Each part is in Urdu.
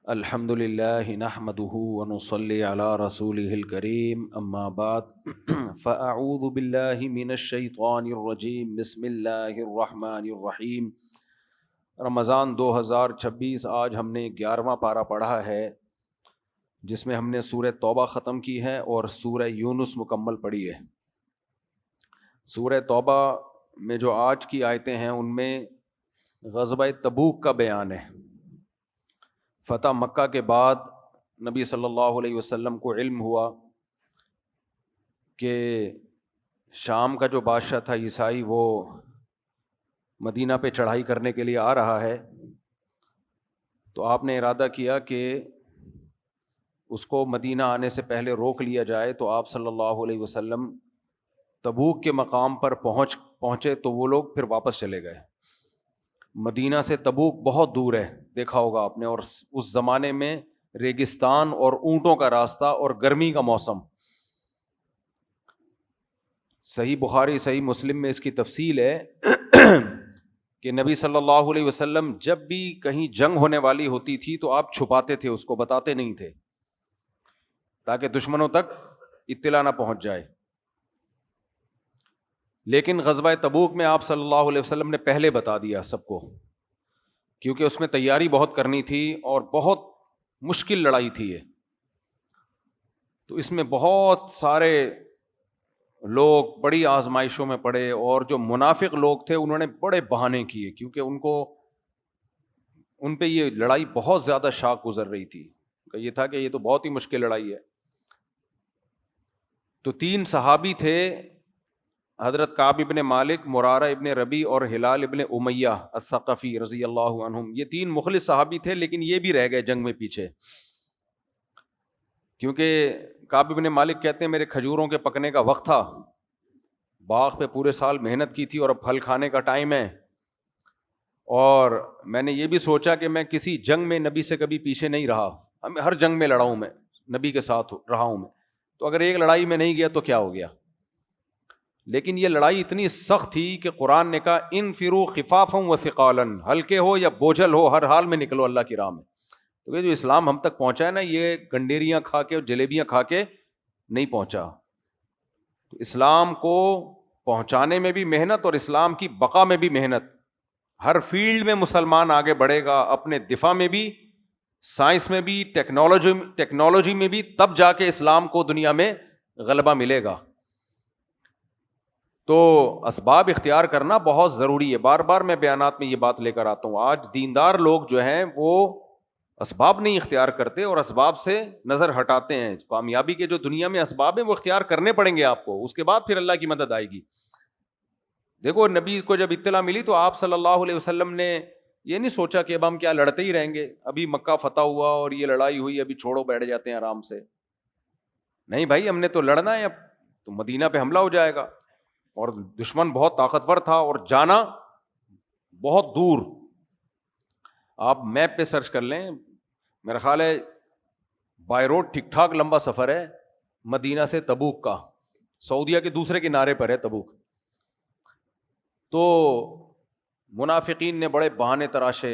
الحمد للہ نحمده ونصلی علی رسولہ الکریم اما بعد فاعوذ باللہ من الشیطان الرجیم بسم اللہ الرحمن الرحیم۔ رمضان 2026 آج ہم نے 11واں پارہ پڑھا ہے جس میں ہم نے سورہ توبہ ختم کی ہے اور سورہ یونس مکمل پڑھی ہے۔ سورہ توبہ میں جو آج کی آیتیں ہیں ان میں غزوہ تبوک کا بیان ہے۔ فتح مکہ کے بعد نبی صلی اللہ علیہ وسلم کو علم ہوا کہ شام کا جو بادشاہ تھا عیسائی وہ مدینہ پہ چڑھائی کرنے کے لیے آ رہا ہے، تو آپ نے ارادہ کیا کہ اس کو مدینہ آنے سے پہلے روک لیا جائے۔ تو آپ صلی اللہ علیہ وسلم تبوک کے مقام پر پہنچے تو وہ لوگ پھر واپس چلے گئے۔ مدینہ سے تبوک بہت دور ہے، دیکھا ہوگا آپ نے، اور اس زمانے میں ریگستان اور اونٹوں کا راستہ اور گرمی کا موسم۔ صحیح بخاری صحیح مسلم میں اس کی تفصیل ہے کہ نبی صلی اللہ علیہ وسلم جب بھی کہیں جنگ ہونے والی ہوتی تھی تو آپ چھپاتے تھے، اس کو بتاتے نہیں تھے تاکہ دشمنوں تک اطلاع نہ پہنچ جائے۔ لیکن غزوہ تبوک میں آپ صلی اللہ علیہ وسلم نے پہلے بتا دیا سب کو، کیونکہ اس میں تیاری بہت کرنی تھی اور بہت مشکل لڑائی تھی یہ۔ تو اس میں بہت سارے لوگ بڑی آزمائشوں میں پڑے، اور جو منافق لوگ تھے انہوں نے بڑے بہانے کیے، کیونکہ ان پہ یہ لڑائی بہت زیادہ شاق گزر رہی تھی۔ یہ تھا کہ یہ تو بہت ہی مشکل لڑائی ہے۔ تو 3 صحابی تھے، حضرت کعب ابن مالک، مرارہ ابن ربی اور ہلال ابن امیہ الثقفی رضی اللہ عنہم۔ یہ 3 مخلص صحابی تھے، لیکن یہ بھی رہ گئے جنگ میں پیچھے، کیونکہ کعب ابن مالک کہتے ہیں میرے کھجوروں کے پکنے کا وقت تھا، باغ پہ پورے سال محنت کی تھی اور اب پھل کھانے کا ٹائم ہے، اور میں نے یہ بھی سوچا کہ میں کسی جنگ میں نبی سے کبھی پیچھے نہیں رہا، ہر جنگ میں لڑا ہوں، میں نبی کے ساتھ رہا ہوں میں، تو اگر ایک لڑائی میں نہیں گیا تو کیا ہو گیا۔ لیکن یہ لڑائی اتنی سخت تھی کہ قرآن نے کہا انفروا خفافا وثقالا، ہلکے ہو یا بوجھل ہو ہر حال میں نکلو اللہ کی راہ میں۔ تو یہ جو اسلام ہم تک پہنچا ہے نا، یہ گنڈیریاں کھا کے اور جلیبیاں کھا کے نہیں پہنچا۔ تو اسلام کو پہنچانے میں بھی محنت اور اسلام کی بقا میں بھی محنت، ہر فیلڈ میں مسلمان آگے بڑھے گا، اپنے دفاع میں بھی، سائنس میں بھی، ٹیکنالوجی میں بھی، تب جا کے اسلام کو دنیا میں غلبہ ملے گا۔ تو اسباب اختیار کرنا بہت ضروری ہے، بار بار میں بیانات میں یہ بات لے کر آتا ہوں۔ آج دیندار لوگ جو ہیں وہ اسباب نہیں اختیار کرتے اور اسباب سے نظر ہٹاتے ہیں۔ کامیابی کے جو دنیا میں اسباب ہیں وہ اختیار کرنے پڑیں گے آپ کو، اس کے بعد پھر اللہ کی مدد آئے گی۔ دیکھو نبی کو جب اطلاع ملی تو آپ صلی اللہ علیہ وسلم نے یہ نہیں سوچا کہ اب ہم کیا لڑتے ہی رہیں گے، ابھی مکہ فتح ہوا اور یہ لڑائی ہوئی، ابھی چھوڑو بیٹھ جاتے ہیں آرام سے۔ نہیں بھائی، ہم نے تو لڑنا ہے، اب تو مدینہ پہ حملہ ہو جائے گا، اور دشمن بہت طاقتور تھا اور جانا بہت دور۔ آپ میپ پہ سرچ کر لیں، میرا خیال ہے بائی روڈ ٹھیک ٹھاک لمبا سفر ہے مدینہ سے تبوک کا، سعودیہ کے دوسرے کنارے پر ہے تبوک۔ تو منافقین نے بڑے بہانے تراشے،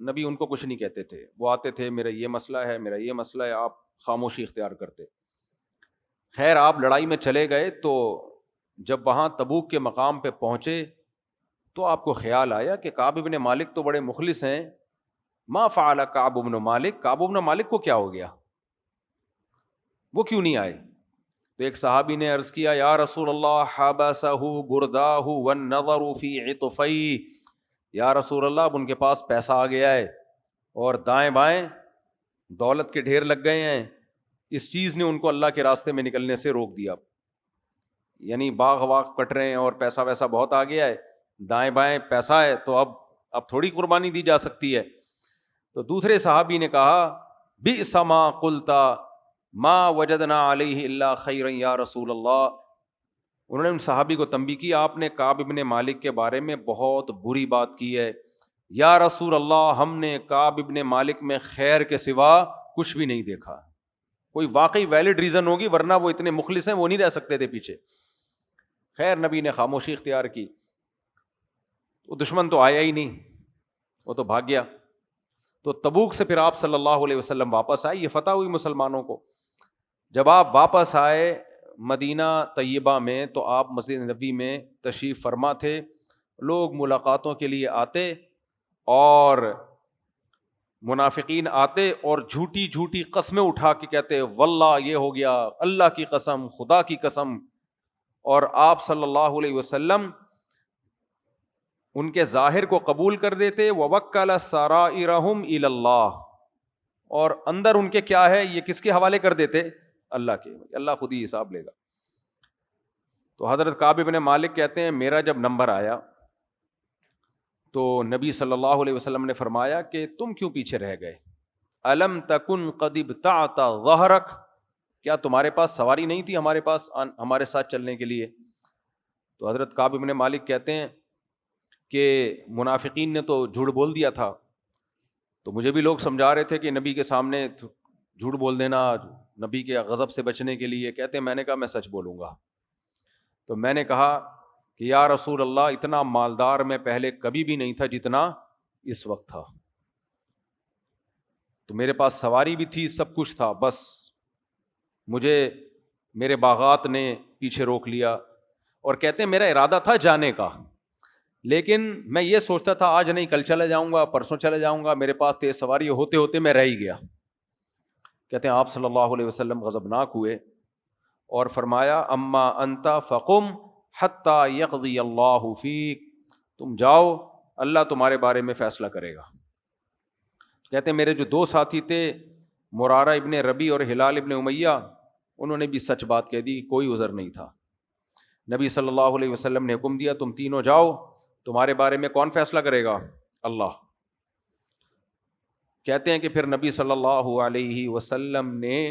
نبی ان کو کچھ نہیں کہتے تھے، وہ آتے تھے میرا یہ مسئلہ ہے، میرا یہ مسئلہ ہے، آپ خاموشی اختیار کرتے۔ خیر آپ لڑائی میں چلے گئے، تو جب وہاں تبوک کے مقام پہ پہنچے تو آپ کو خیال آیا کہ کعب ابن مالک تو بڑے مخلص ہیں، ما فعل کعب ابن مالک، کعب ابن مالک کو کیا ہو گیا، وہ کیوں نہیں آئے؟ تو ایک صحابی نے عرض کیا یا رسول اللہ حبسہ برداہ والنظر فی عطفی، یا رسول اللہ اب ان کے پاس پیسہ آ گیا ہے اور دائیں بائیں دولت کے ڈھیر لگ گئے ہیں، اس چیز نے ان کو اللہ کے راستے میں نکلنے سے روک دیا، یعنی باغ واغ کٹ رہے ہیں اور پیسہ ویسا بہت آ گیا ہے، دائیں بائیں پیسہ ہے، تو اب تھوڑی قربانی دی جا سکتی ہے۔ تو دوسرے صحابی نے کہا بئس ما قلت ما وجدنا علیہ الا خیرا یا رسول اللہ۔ انہوں نے ان صحابی کو تنبیہ کی، آپ نے کعب ابن مالک کے بارے میں بہت بری بات کی ہے، یا رسول اللہ ہم نے کعب ابن مالک میں خیر کے سوا کچھ بھی نہیں دیکھا۔ کوئی واقعی ویلڈ ریزن ہوگی، ورنہ وہ اتنے مخلص ہیں، وہ نہیں رہ سکتے تھے پیچھے۔ خیر نبی نے خاموشی اختیار کی، وہ دشمن تو آیا ہی نہیں، وہ تو بھاگ گیا۔ تو تبوک سے پھر آپ صلی اللہ علیہ وسلم واپس آئے, یہ فتح ہوئی مسلمانوں کو. جب آپ واپس آئے مدینہ طیبہ میں تو آپ مسجد نبی میں تشریف فرما تھے. لوگ ملاقاتوں کے لیے آتے اور منافقین آتے اور جھوٹی جھوٹی قسمیں اٹھا کے کہتے واللہ یہ ہو گیا, اللہ کی قسم, خدا کی قسم. اور آپ صلی اللہ علیہ وسلم ان کے ظاہر کو قبول کر دیتے. وَوَكَّلَ سَرَائِرَهُمْ إِلَى اللَّهِ, اور اندر ان کے کیا ہے یہ کس کے حوالے کر دیتے؟ اللہ کے. اللہ خود ہی حساب لے گا. تو حضرت کعب بن مالک کہتے ہیں میرا جب نمبر آیا تو نبی صلی اللہ علیہ وسلم نے فرمایا کہ تم کیوں پیچھے رہ گئے؟ الم تکن قد ابتعت ظہرک, کیا تمہارے پاس سواری نہیں تھی ہمارے پاس ہمارے ساتھ چلنے کے لیے؟ تو حضرت کعب بن مالک کہتے ہیں کہ منافقین نے تو جھوٹ بول دیا تھا, تو مجھے بھی لوگ سمجھا رہے تھے کہ نبی کے سامنے جھوٹ بول دینا نبی کے غضب سے بچنے کے لیے. کہتے ہیں میں نے کہا میں سچ بولوں گا. تو میں نے کہا کہ یا رسول اللہ اتنا مالدار میں پہلے کبھی بھی نہیں تھا جتنا اس وقت تھا. تو میرے پاس سواری بھی تھی, سب کچھ تھا, بس مجھے میرے باغات نے پیچھے روک لیا. اور کہتے ہیں میرا ارادہ تھا جانے کا, لیکن میں یہ سوچتا تھا آج نہیں کل چلے جاؤں گا, پرسوں چلے جاؤں گا, میرے پاس تیز سواری ہوتے ہوتے میں رہ ہی گیا. کہتے ہیں آپ صلی اللہ علیہ وسلم غضبناک ہوئے اور فرمایا اما انت فقم حتی یقضی اللہ فیک, تم جاؤ اللہ تمہارے بارے میں فیصلہ کرے گا. کہتے ہیں میرے جو دو ساتھی تھے مرارہ ابن ربی اور ہلال ابن امیہ, انہوں نے بھی سچ بات کہہ دی, کوئی عذر نہیں تھا. نبی صلی اللہ علیہ وسلم نے حکم دیا تم تینوں جاؤ, تمہارے بارے میں کون فیصلہ کرے گا؟ اللہ. کہتے ہیں کہ پھر نبی صلی اللہ علیہ وسلم نے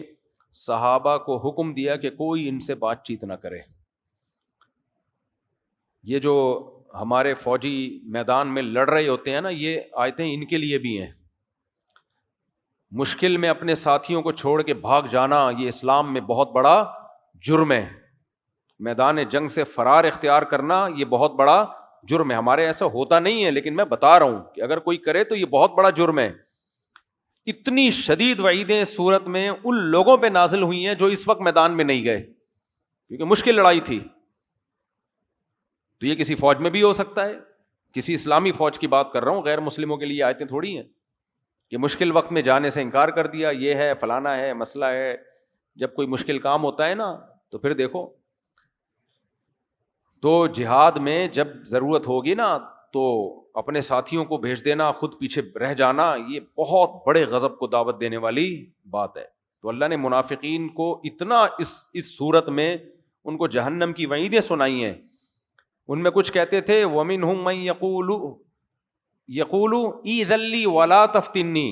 صحابہ کو حکم دیا کہ کوئی ان سے بات چیت نہ کرے. یہ جو ہمارے فوجی میدان میں لڑ رہے ہوتے ہیں نا, یہ آیتیں ان کے لیے بھی ہیں. مشکل میں اپنے ساتھیوں کو چھوڑ کے بھاگ جانا یہ اسلام میں بہت بڑا جرم ہے. میدان جنگ سے فرار اختیار کرنا یہ بہت بڑا جرم ہے. ہمارے ایسا ہوتا نہیں ہے, لیکن میں بتا رہا ہوں کہ اگر کوئی کرے تو یہ بہت بڑا جرم ہے. اتنی شدید وعیدیں سورت میں ان لوگوں پہ نازل ہوئی ہیں جو اس وقت میدان میں نہیں گئے, کیونکہ مشکل لڑائی تھی. تو یہ کسی فوج میں بھی ہو سکتا ہے, کسی اسلامی فوج کی بات کر رہا ہوں, غیر مسلموں کے لیے آیتیں تھوڑی ہیں کہ مشکل وقت میں جانے سے انکار کر دیا, یہ ہے فلانا ہے مسئلہ ہے. جب کوئی مشکل کام ہوتا ہے نا تو پھر دیکھو, تو جہاد میں جب ضرورت ہوگی نا تو اپنے ساتھیوں کو بھیج دینا, خود پیچھے رہ جانا, یہ بہت بڑے غضب کو دعوت دینے والی بات ہے. تو اللہ نے منافقین کو اتنا اس صورت میں ان کو جہنم کی وعیدیں سنائی ہیں. ان میں کچھ کہتے تھے وَمِنْهُمْ مَنْ یقول ایذن لی ولا تفتنی,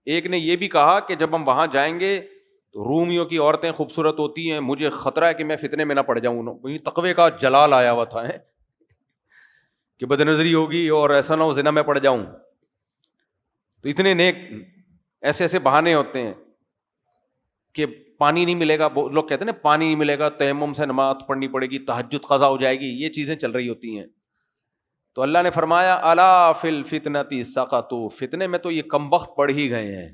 ایک نے یہ بھی کہا کہ جب ہم وہاں جائیں گے تو رومیوں کی عورتیں خوبصورت ہوتی ہیں, مجھے خطرہ ہے کہ میں فتنے میں نہ پڑ جاؤں. تقوی کا جلال آیا ہوا تھا کہ بد نظری ہوگی اور ایسا نہ ہو زنا میں پڑ جاؤں. تو اتنے نیک ایسے ایسے بہانے ہوتے ہیں کہ پانی نہیں ملے گا, لوگ کہتے ہیں نا پانی نہیں ملے گا, تیمم سے نماز پڑھنی پڑے گی, تہجد قضا ہو جائے گی, یہ چیزیں چل رہی ہوتی ہیں. تو اللہ نے فرمایا الا فی الفتنۃ سقطوا, فتنے میں تو یہ کمبخت پڑ ہی گئے ہیں.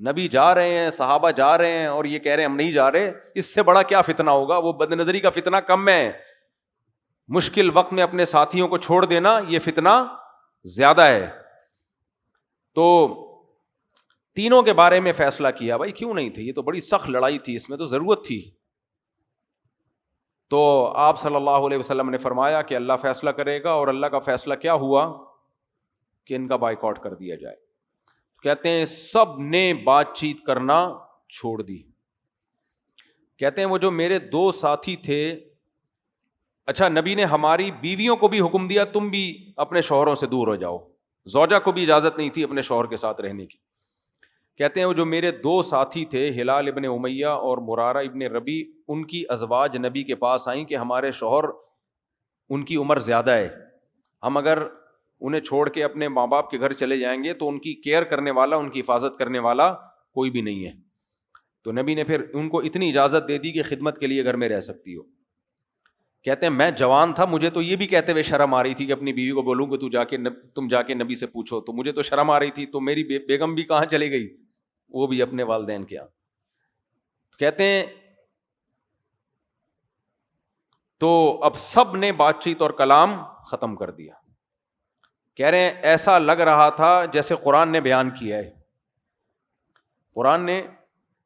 نبی جا رہے ہیں, صحابہ جا رہے ہیں اور یہ کہہ رہے ہیں ہم نہیں جا رہے, اس سے بڑا کیا فتنہ ہوگا؟ وہ بد نظری کا فتنہ کم ہے, مشکل وقت میں اپنے ساتھیوں کو چھوڑ دینا یہ فتنہ زیادہ ہے. تو تینوں کے بارے میں فیصلہ کیا. بھائی کیوں نہیں تھے, یہ تو بڑی سخت لڑائی تھی, اس میں تو ضرورت تھی. تو آپ صلی اللہ علیہ وسلم نے فرمایا کہ اللہ فیصلہ کرے گا, اور اللہ کا فیصلہ کیا ہوا کہ ان کا بائیکاٹ کر دیا جائے. کہتے ہیں سب نے بات چیت کرنا چھوڑ دی. کہتے ہیں وہ جو میرے دو ساتھی تھے, اچھا نبی نے ہماری بیویوں کو بھی حکم دیا تم بھی اپنے شوہروں سے دور ہو جاؤ, زوجہ کو بھی اجازت نہیں تھی اپنے شوہر کے ساتھ رہنے کی. کہتے ہیں وہ جو میرے دو ساتھی تھے ہلال ابن امیہ اور مرارہ ابن ربی, ان کی ازواج نبی کے پاس آئیں کہ ہمارے شوہر ان کی عمر زیادہ ہے, ہم اگر انہیں چھوڑ کے اپنے ماں باپ کے گھر چلے جائیں گے تو ان کی کیئر کرنے والا, ان کی حفاظت کرنے والا کوئی بھی نہیں ہے. تو نبی نے پھر ان کو اتنی اجازت دے دی کہ خدمت کے لیے گھر میں رہ سکتی ہو. کہتے ہیں میں جوان تھا, مجھے تو یہ بھی کہتے ہوئے شرم آ رہی تھی کہ اپنی بیوی کو بولوں کہ تم جا کے نبی سے پوچھو, تو مجھے تو شرم آ رہی تھی, تو میری بیگم بھی کہاں چلی گئی, وہ بھی اپنے والدین کے یہاں. کہتے ہیں تو اب سب نے بات چیت اور کلام ختم کر دیا. کہہ رہے ہیں ایسا لگ رہا تھا جیسے قرآن نے بیان کیا ہے, قرآن نے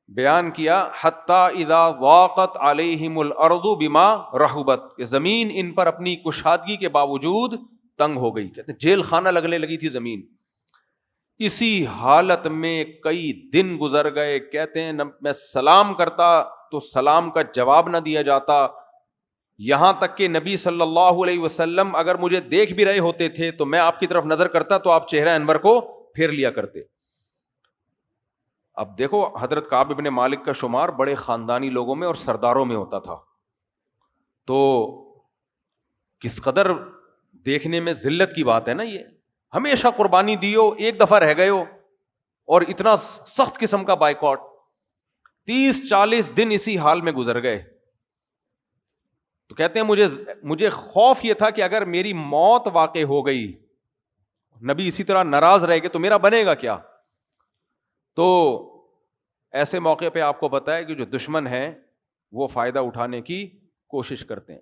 بیان کیا حتی اذا ضاقت علیہم الارض بما رحبت, کہ زمین ان پر اپنی کشادگی کے باوجود تنگ ہو گئی. کہتے ہیں جیل خانہ لگنے لگی تھی زمین. اسی حالت میں کئی دن گزر گئے. کہتے ہیں میں سلام کرتا تو سلام کا جواب نہ دیا جاتا, یہاں تک کہ نبی صلی اللہ علیہ وسلم اگر مجھے دیکھ بھی رہے ہوتے تھے تو میں آپ کی طرف نظر کرتا تو آپ چہرہ انور کو پھیر لیا کرتے. اب دیکھو حضرت کعب ابن مالک کا شمار بڑے خاندانی لوگوں میں اور سرداروں میں ہوتا تھا, تو کس قدر دیکھنے میں ذلت کی بات ہے نا. یہ ہمیشہ قربانی دیو, ایک دفعہ رہ گئے ہو اور اتنا سخت قسم کا بائیکاٹ. 30-40 دن اسی حال میں گزر گئے. تو کہتے ہیں مجھے خوف یہ تھا کہ اگر میری موت واقع ہو گئی, نبی اسی طرح ناراض رہ گئے تو میرا بنے گا کیا. تو ایسے موقع پہ آپ کو پتہ ہے کہ جو دشمن ہیں وہ فائدہ اٹھانے کی کوشش کرتے ہیں.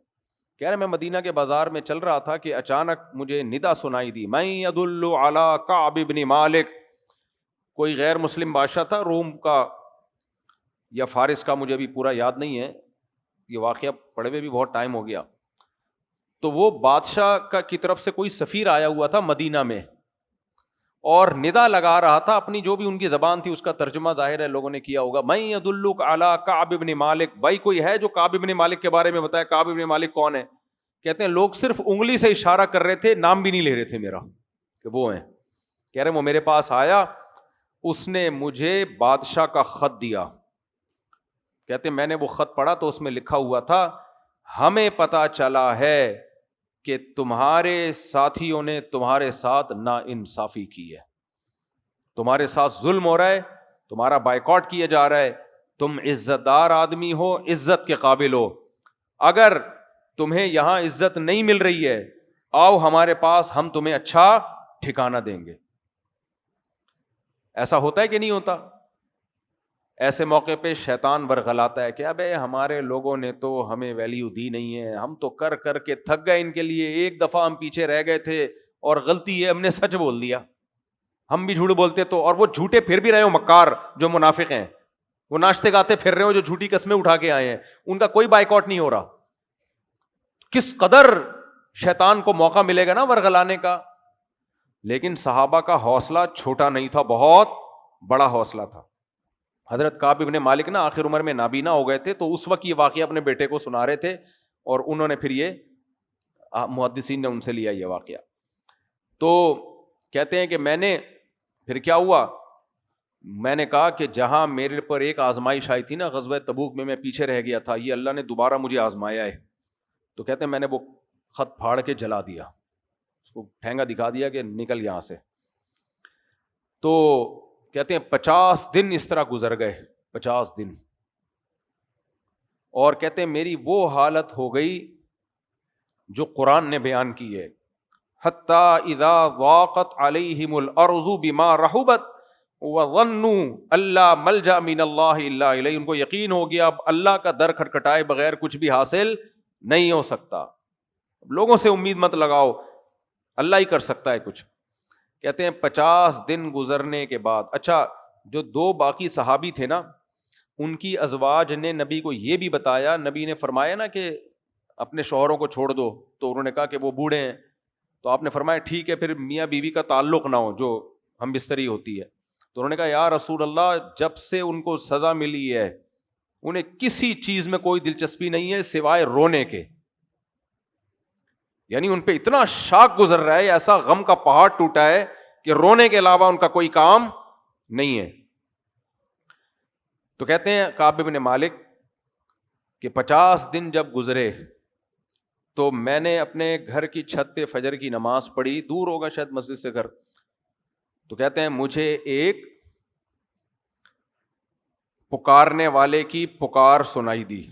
کہہ رہے میں مدینہ کے بازار میں چل رہا تھا کہ اچانک مجھے ندا سنائی دی, من یدل علی کعب بن مالک. کوئی غیر مسلم بادشاہ تھا, روم کا یا فارس کا, مجھے ابھی پورا یاد نہیں ہے, یہ واقعہ پڑھے ہوئے بھی بہت ٹائم ہو گیا. تو وہ بادشاہ کی طرف سے کوئی سفیر آیا ہوا تھا مدینہ میں, اور ندا لگا رہا تھا اپنی جو بھی ان کی زبان تھی اس کا ترجمہ ظاہر ہے لوگوں نے کیا ہوگا. من یدلک علی کعب بن مالک, بھائی کوئی ہے جو کعب بن مالک کے بارے میں بتائے. کعب بن مالک کون ہے؟ کہتے ہیں لوگ صرف انگلی سے اشارہ کر رہے تھے, نام بھی نہیں لے رہے تھے میرا کہ وہ ہیں. کہہ رہے وہ میرے پاس آیا, اس نے مجھے بادشاہ کا خط دیا. کہتے ہیں میں نے وہ خط پڑھا تو اس میں لکھا ہوا تھا, ہمیں پتا چلا ہے کہ تمہارے ساتھیوں نے تمہارے ساتھ ناانصافی کی ہے, تمہارے ساتھ ظلم ہو رہا ہے, تمہارا بائیکاٹ کیا جا رہا ہے, تم عزت دار آدمی ہو, عزت کے قابل ہو, اگر تمہیں یہاں عزت نہیں مل رہی ہے آؤ ہمارے پاس, ہم تمہیں اچھا ٹھکانہ دیں گے. ایسا ہوتا ہے کہ نہیں ہوتا؟ ایسے موقع پہ شیطان ورغلاتا ہے کہ ابے ہمارے لوگوں نے تو ہمیں ویلیو دی نہیں ہے, ہم تو کر کر کے تھک گئے ان کے لیے, ایک دفعہ ہم پیچھے رہ گئے تھے اور غلطی ہے ہم نے سچ بول دیا. ہم بھی جھوٹ بولتے تو, اور وہ جھوٹے پھر بھی رہے ہو مکار جو منافق ہیں, وہ ناشتے گاتے پھر رہے ہو جو جھوٹی قسمیں اٹھا کے آئے ہیں, ان کا کوئی بائیکاٹ نہیں ہو رہا. کس قدر شیطان کو موقع ملے گا نا ورغلانے کا. لیکن صحابہ کا حوصلہ چھوٹا نہیں تھا, بہت بڑا حوصلہ تھا. حضرت کعب ابن مالک نا آخر عمر میں نابینا ہو گئے تھے, تو اس وقت یہ واقعہ اپنے بیٹے کو سنا رہے تھے, اور انہوں نے پھر یہ محدثین نے ان سے لیا یہ واقعہ. تو کہتے ہیں کہ میں نے پھر کیا ہوا, میں نے کہا کہ جہاں میرے پر ایک آزمائش آئی تھی نا غزوہ تبوک میں پیچھے رہ گیا تھا, یہ اللہ نے دوبارہ مجھے آزمایا ہے. تو کہتے ہیں میں نے وہ خط پھاڑ کے جلا دیا, اس کو ٹھینگا دکھا دیا کہ نکل یہاں سے. تو کہتے ہیں 50 دن اس طرح گزر گئے, 50 دن. اور کہتے ہیں میری وہ حالت ہو گئی جو قرآن نے بیان کی ہے, حتی اذا ضاقت علیہم الارض بما رحبت وظنوا الا ملجا من اللہ الا الیہ. ان کو یقین ہو گیا اب اللہ کا در کھٹکھٹائے بغیر کچھ بھی حاصل نہیں ہو سکتا. لوگوں سے امید مت لگاؤ, اللہ ہی کر سکتا ہے کچھ. کہتے ہیں 50 دن گزرنے کے بعد, اچھا جو 2 باقی صحابی تھے نا, ان کی ازواج نے نبی کو یہ بھی بتایا, نبی نے فرمایا نا کہ اپنے شوہروں کو چھوڑ دو, تو انہوں نے کہا کہ وہ بوڑھے ہیں, تو آپ نے فرمایا ٹھیک ہے پھر میاں بیوی کا تعلق نہ ہو جو ہم بستری ہوتی ہے. تو انہوں نے کہا یا رسول اللہ جب سے ان کو سزا ملی ہے انہیں کسی چیز میں کوئی دلچسپی نہیں ہے سوائے رونے کے. یعنی ان پہ اتنا شاک گزر رہا ہے, ایسا غم کا پہاڑ ٹوٹا ہے کہ رونے کے علاوہ ان کا کوئی کام نہیں ہے. تو کہتے ہیں کعب بن مالک کہ 50 دن جب گزرے تو میں نے اپنے گھر کی چھت پہ فجر کی نماز پڑھی, دور ہوگا شاید مسجد سے گھر. تو کہتے ہیں مجھے ایک پکارنے والے کی پکار سنائی دی,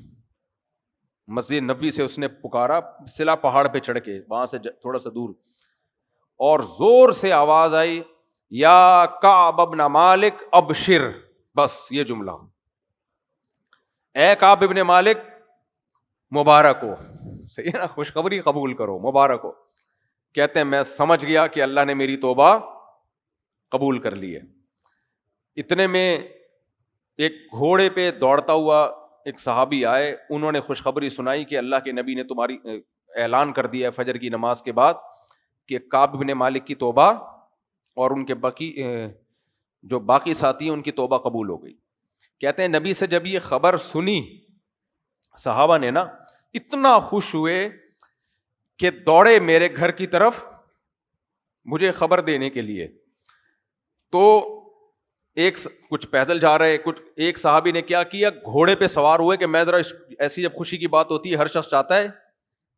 مسجد نبوی سے اس نے پکارا، سلا پہاڑ پہ چڑھ کے وہاں سے تھوڑا سا دور، اور زور سے آواز آئی یا کعب ابن مالک ابشر، بس یہ جملہ، اے کعب ابن مالک مبارک ہو، صحیح ہے نا، خوشخبری قبول کرو، مبارک ہو۔ کہتے ہیں میں سمجھ گیا کہ اللہ نے میری توبہ قبول کر لی ہے۔ اتنے میں ایک گھوڑے پہ دوڑتا ہوا ایک صحابی آئے، انہوں نے خوشخبری سنائی کہ اللہ کے نبی نے تمہاری اعلان کر دیا ہے فجر کی نماز کے بعد کہ کعب بن مالک کی توبہ اور ان کے باقی ساتھی ہیں ان کی توبہ قبول ہو گئی۔ کہتے ہیں نبی سے جب یہ خبر سنی صحابہ نے نا، اتنا خوش ہوئے کہ دوڑے میرے گھر کی طرف مجھے خبر دینے کے لیے۔ تو کچھ پیدل جا رہے، ایک صحابی نے کیا کیا، گھوڑے پہ سوار ہوئے کہ میں ذرا، ایسی جب خوشی کی بات ہوتی ہے ہر شخص چاہتا ہے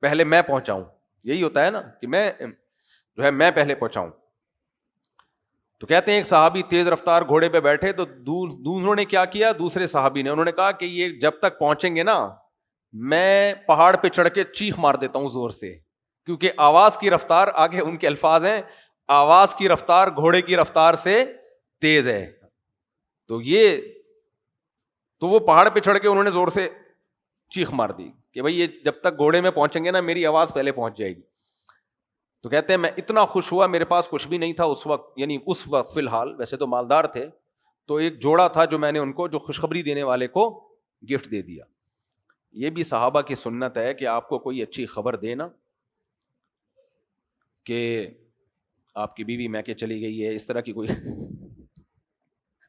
پہلے میں پہنچاؤں، یہی ہوتا ہے نا کہ میں پہلے پہنچاؤں۔ تو کہتے ہیں ایک صحابی تیز رفتار گھوڑے پہ بیٹھے، تو دوسروں نے کیا کیا، دوسرے صحابی نے، انہوں نے کہا کہ یہ جب تک پہنچیں گے نا میں پہاڑ پہ چڑھ کے چیخ مار دیتا ہوں زور سے، کیونکہ آواز کی رفتار، آگے ان کے الفاظ ہیں، آواز کی رفتار گھوڑے کی رفتار سے تیز ہے۔ تو وہ پہاڑ پہ چڑھ کے انہوں نے زور سے چیخ مار دی کہ بھائی یہ جب تک گھوڑے میں پہنچیں گے نا میری آواز پہلے پہنچ جائے گی۔ تو کہتے ہیں میں اتنا خوش ہوا، میرے پاس کچھ بھی نہیں تھا اس وقت، یعنی اس وقت فی الحال، ویسے تو مالدار تھے، تو ایک جوڑا تھا جو میں نے ان کو، جو خوشخبری دینے والے کو گفٹ دے دیا۔ یہ بھی صحابہ کی سنت ہے کہ آپ کو کوئی اچھی خبر دینا، کہ آپ کی بیوی میکے چلی گئی ہے، اس طرح کی کوئی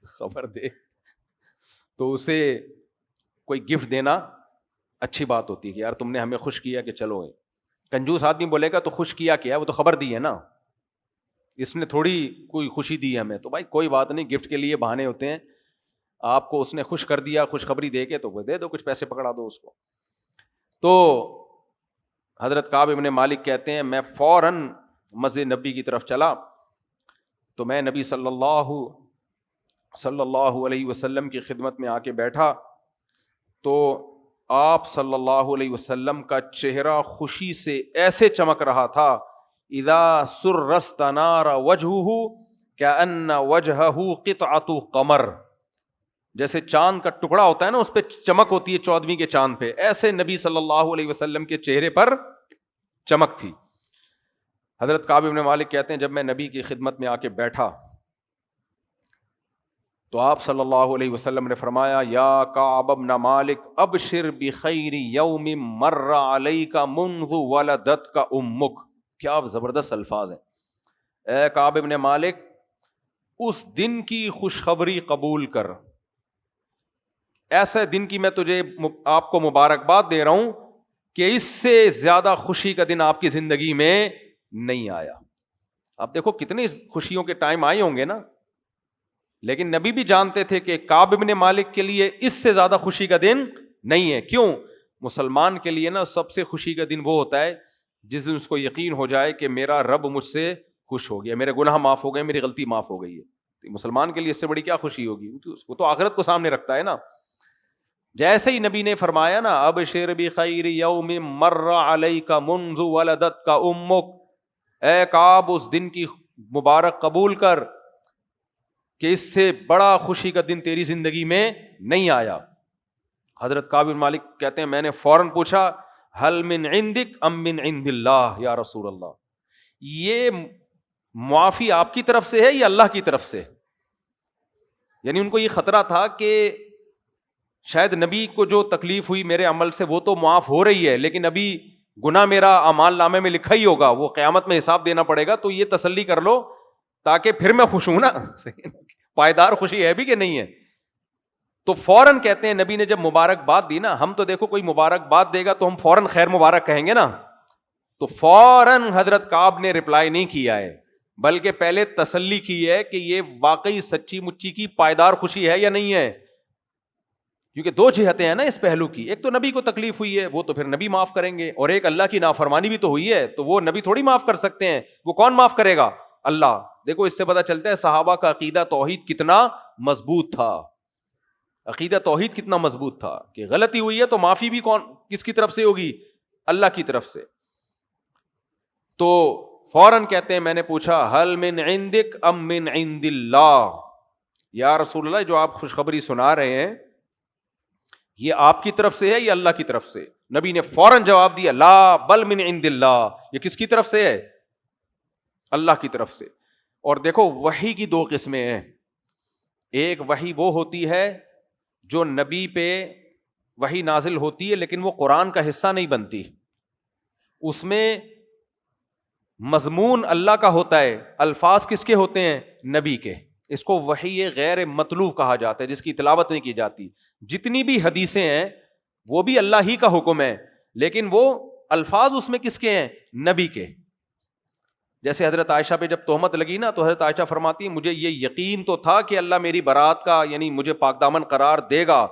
خبر دے تو اسے کوئی گفٹ دینا اچھی بات ہوتی ہے کہ یار تم نے ہمیں خوش کیا کہ چلو۔ کنجوس آدمی بولے گا تو خوش کیا کیا، وہ تو خبر دی ہے نا، اس نے تھوڑی کوئی خوشی دی ہمیں، تو بھائی کوئی بات نہیں، گفٹ کے لیے بہانے ہوتے ہیں، آپ کو اس نے خوش کر دیا خوشخبری دے کے، تو وہ دے دو، کچھ پیسے پکڑا دو اس کو۔ تو حضرت کعب ابن مالک کہتے ہیں میں فوراً مسجد نبی کی طرف چلا، تو میں نبی صلی اللہ علیہ وسلم کی خدمت میں آ کے بیٹھا، تو آپ صلی اللہ علیہ وسلم کا چہرہ خوشی سے ایسے چمک رہا تھا، اذا سر استنار وجہہ کأن وجہہ قطعۃ قمر، جیسے چاند کا ٹکڑا ہوتا ہے نا اس پہ چمک ہوتی ہے 14ویں کے چاند پہ، ایسے نبی صلی اللہ علیہ وسلم کے چہرے پر چمک تھی۔ حضرت کعب بن مالک کہتے ہیں جب میں نبی کی خدمت میں آ کے بیٹھا تو آپ صلی اللہ علیہ وسلم نے فرمایا یا کعب بن مالک ابشر بخیر یوم مر علیک منذ ولدتک امک۔ کیا زبردست الفاظ ہیں، اے کعب بن مالک اس دن کی خوشخبری قبول کر، ایسے دن کی میں تجھے آپ کو مبارکباد دے رہا ہوں کہ اس سے زیادہ خوشی کا دن آپ کی زندگی میں نہیں آیا۔ اب دیکھو کتنی خوشیوں کے ٹائم آئے ہوں گے نا، لیکن نبی بھی جانتے تھے کہ کعب بن مالک کے لیے اس سے زیادہ خوشی کا دن نہیں ہے۔ کیوں؟ مسلمان کے لیے نا سب سے خوشی کا دن وہ ہوتا ہے جس دن اس کو یقین ہو جائے کہ میرا رب مجھ سے خوش ہو گیا، میرے گناہ معاف ہو گئے، میری غلطی معاف ہو گئی ہے۔ مسلمان کے لیے اس سے بڑی کیا خوشی ہوگی، اس کو تو آخرت کو سامنے رکھتا ہے نا۔ جیسے ہی نبی نے فرمایا نا ابشر بخیر یوم مر علیک منذ ولدتک امک، اے کعب اس دن کی مبارک قبول کر کہ اس سے بڑا خوشی کا دن تیری زندگی میں نہیں آیا۔ حضرت کعب بن مالک کہتے ہیں میں نے فوراً پوچھا ہل من عندک ام من عند اللہ یا رسول اللہ، یہ معافی آپ کی طرف سے ہے یا اللہ کی طرف سے؟ یعنی ان کو یہ خطرہ تھا کہ شاید نبی کو جو تکلیف ہوئی میرے عمل سے وہ تو معاف ہو رہی ہے، لیکن ابھی گناہ میرا اعمال نامے میں لکھا ہی ہوگا، وہ قیامت میں حساب دینا پڑے گا، تو یہ تسلی کر لو تاکہ پھر میں خوش ہوں نا۔ پائیدار خوشی ہے بھی کہ نہیں ہے؟ تو فوراً کہتے ہیں نبی نے جب مبارکباد دی نا، ہم تو دیکھو کوئی مبارکباد دے گا تو ہم فوراً خیر مبارک کہیں گے نا، تو فوراً حضرت کعب نے رپلائی نہیں کیا ہے، بلکہ پہلے تسلی کی ہے کہ یہ واقعی سچی مچی کی پائیدار خوشی ہے یا نہیں ہے، کیونکہ دو جہتیں ہیں نا اس پہلو کی، ایک تو نبی کو تکلیف ہوئی ہے وہ تو پھر نبی معاف کریں گے، اور ایک اللہ کی نافرمانی بھی تو ہوئی ہے تو وہ نبی تھوڑی معاف کر سکتے ہیں، وہ کون معاف کرے گا؟ اللہ۔ دیکھو اس سے پتہ چلتا ہے صحابہ کا عقیدہ توحید کتنا مضبوط تھا، عقیدہ توحید کتنا مضبوط تھا کہ غلطی ہوئی ہے تو معافی بھی کس کی طرف سے ہوگی؟ اللہ کی طرف سے. تو فوراً کہتے ہیں میں نے پوچھا حل من عندک ام من عند اللہ، یا رسول اللہ جو آپ خوشخبری سنا رہے ہیں یہ آپ کی طرف سے ہے یا اللہ کی طرف سے؟ نبی نے فوراً جواب دیا لا بل من عند اللہ، یہ کس کی طرف سے ہے؟ اللہ کی طرف سے. اور دیکھو وحی کی دو قسمیں ہیں، ایک وحی وہ ہوتی ہے جو نبی پہ وحی نازل ہوتی ہے لیکن وہ قرآن کا حصہ نہیں بنتی، اس میں مضمون اللہ کا ہوتا ہے، الفاظ کس کے ہوتے ہیں؟ نبی کے. اس کو وحی غیر مطلوع کہا جاتا ہے جس کی تلاوت نہیں کی جاتی. جتنی بھی حدیثیں ہیں وہ بھی اللہ ہی کا حکم ہے لیکن وہ الفاظ اس میں کس کے ہیں؟ نبی کے. جیسے حضرت عائشہ پہ جب تہمت لگی نا تو حضرت عائشہ فرماتی مجھے یہ یقین تو تھا کہ اللہ میری برات کا یعنی مجھے پاک دامن قرار دے گا،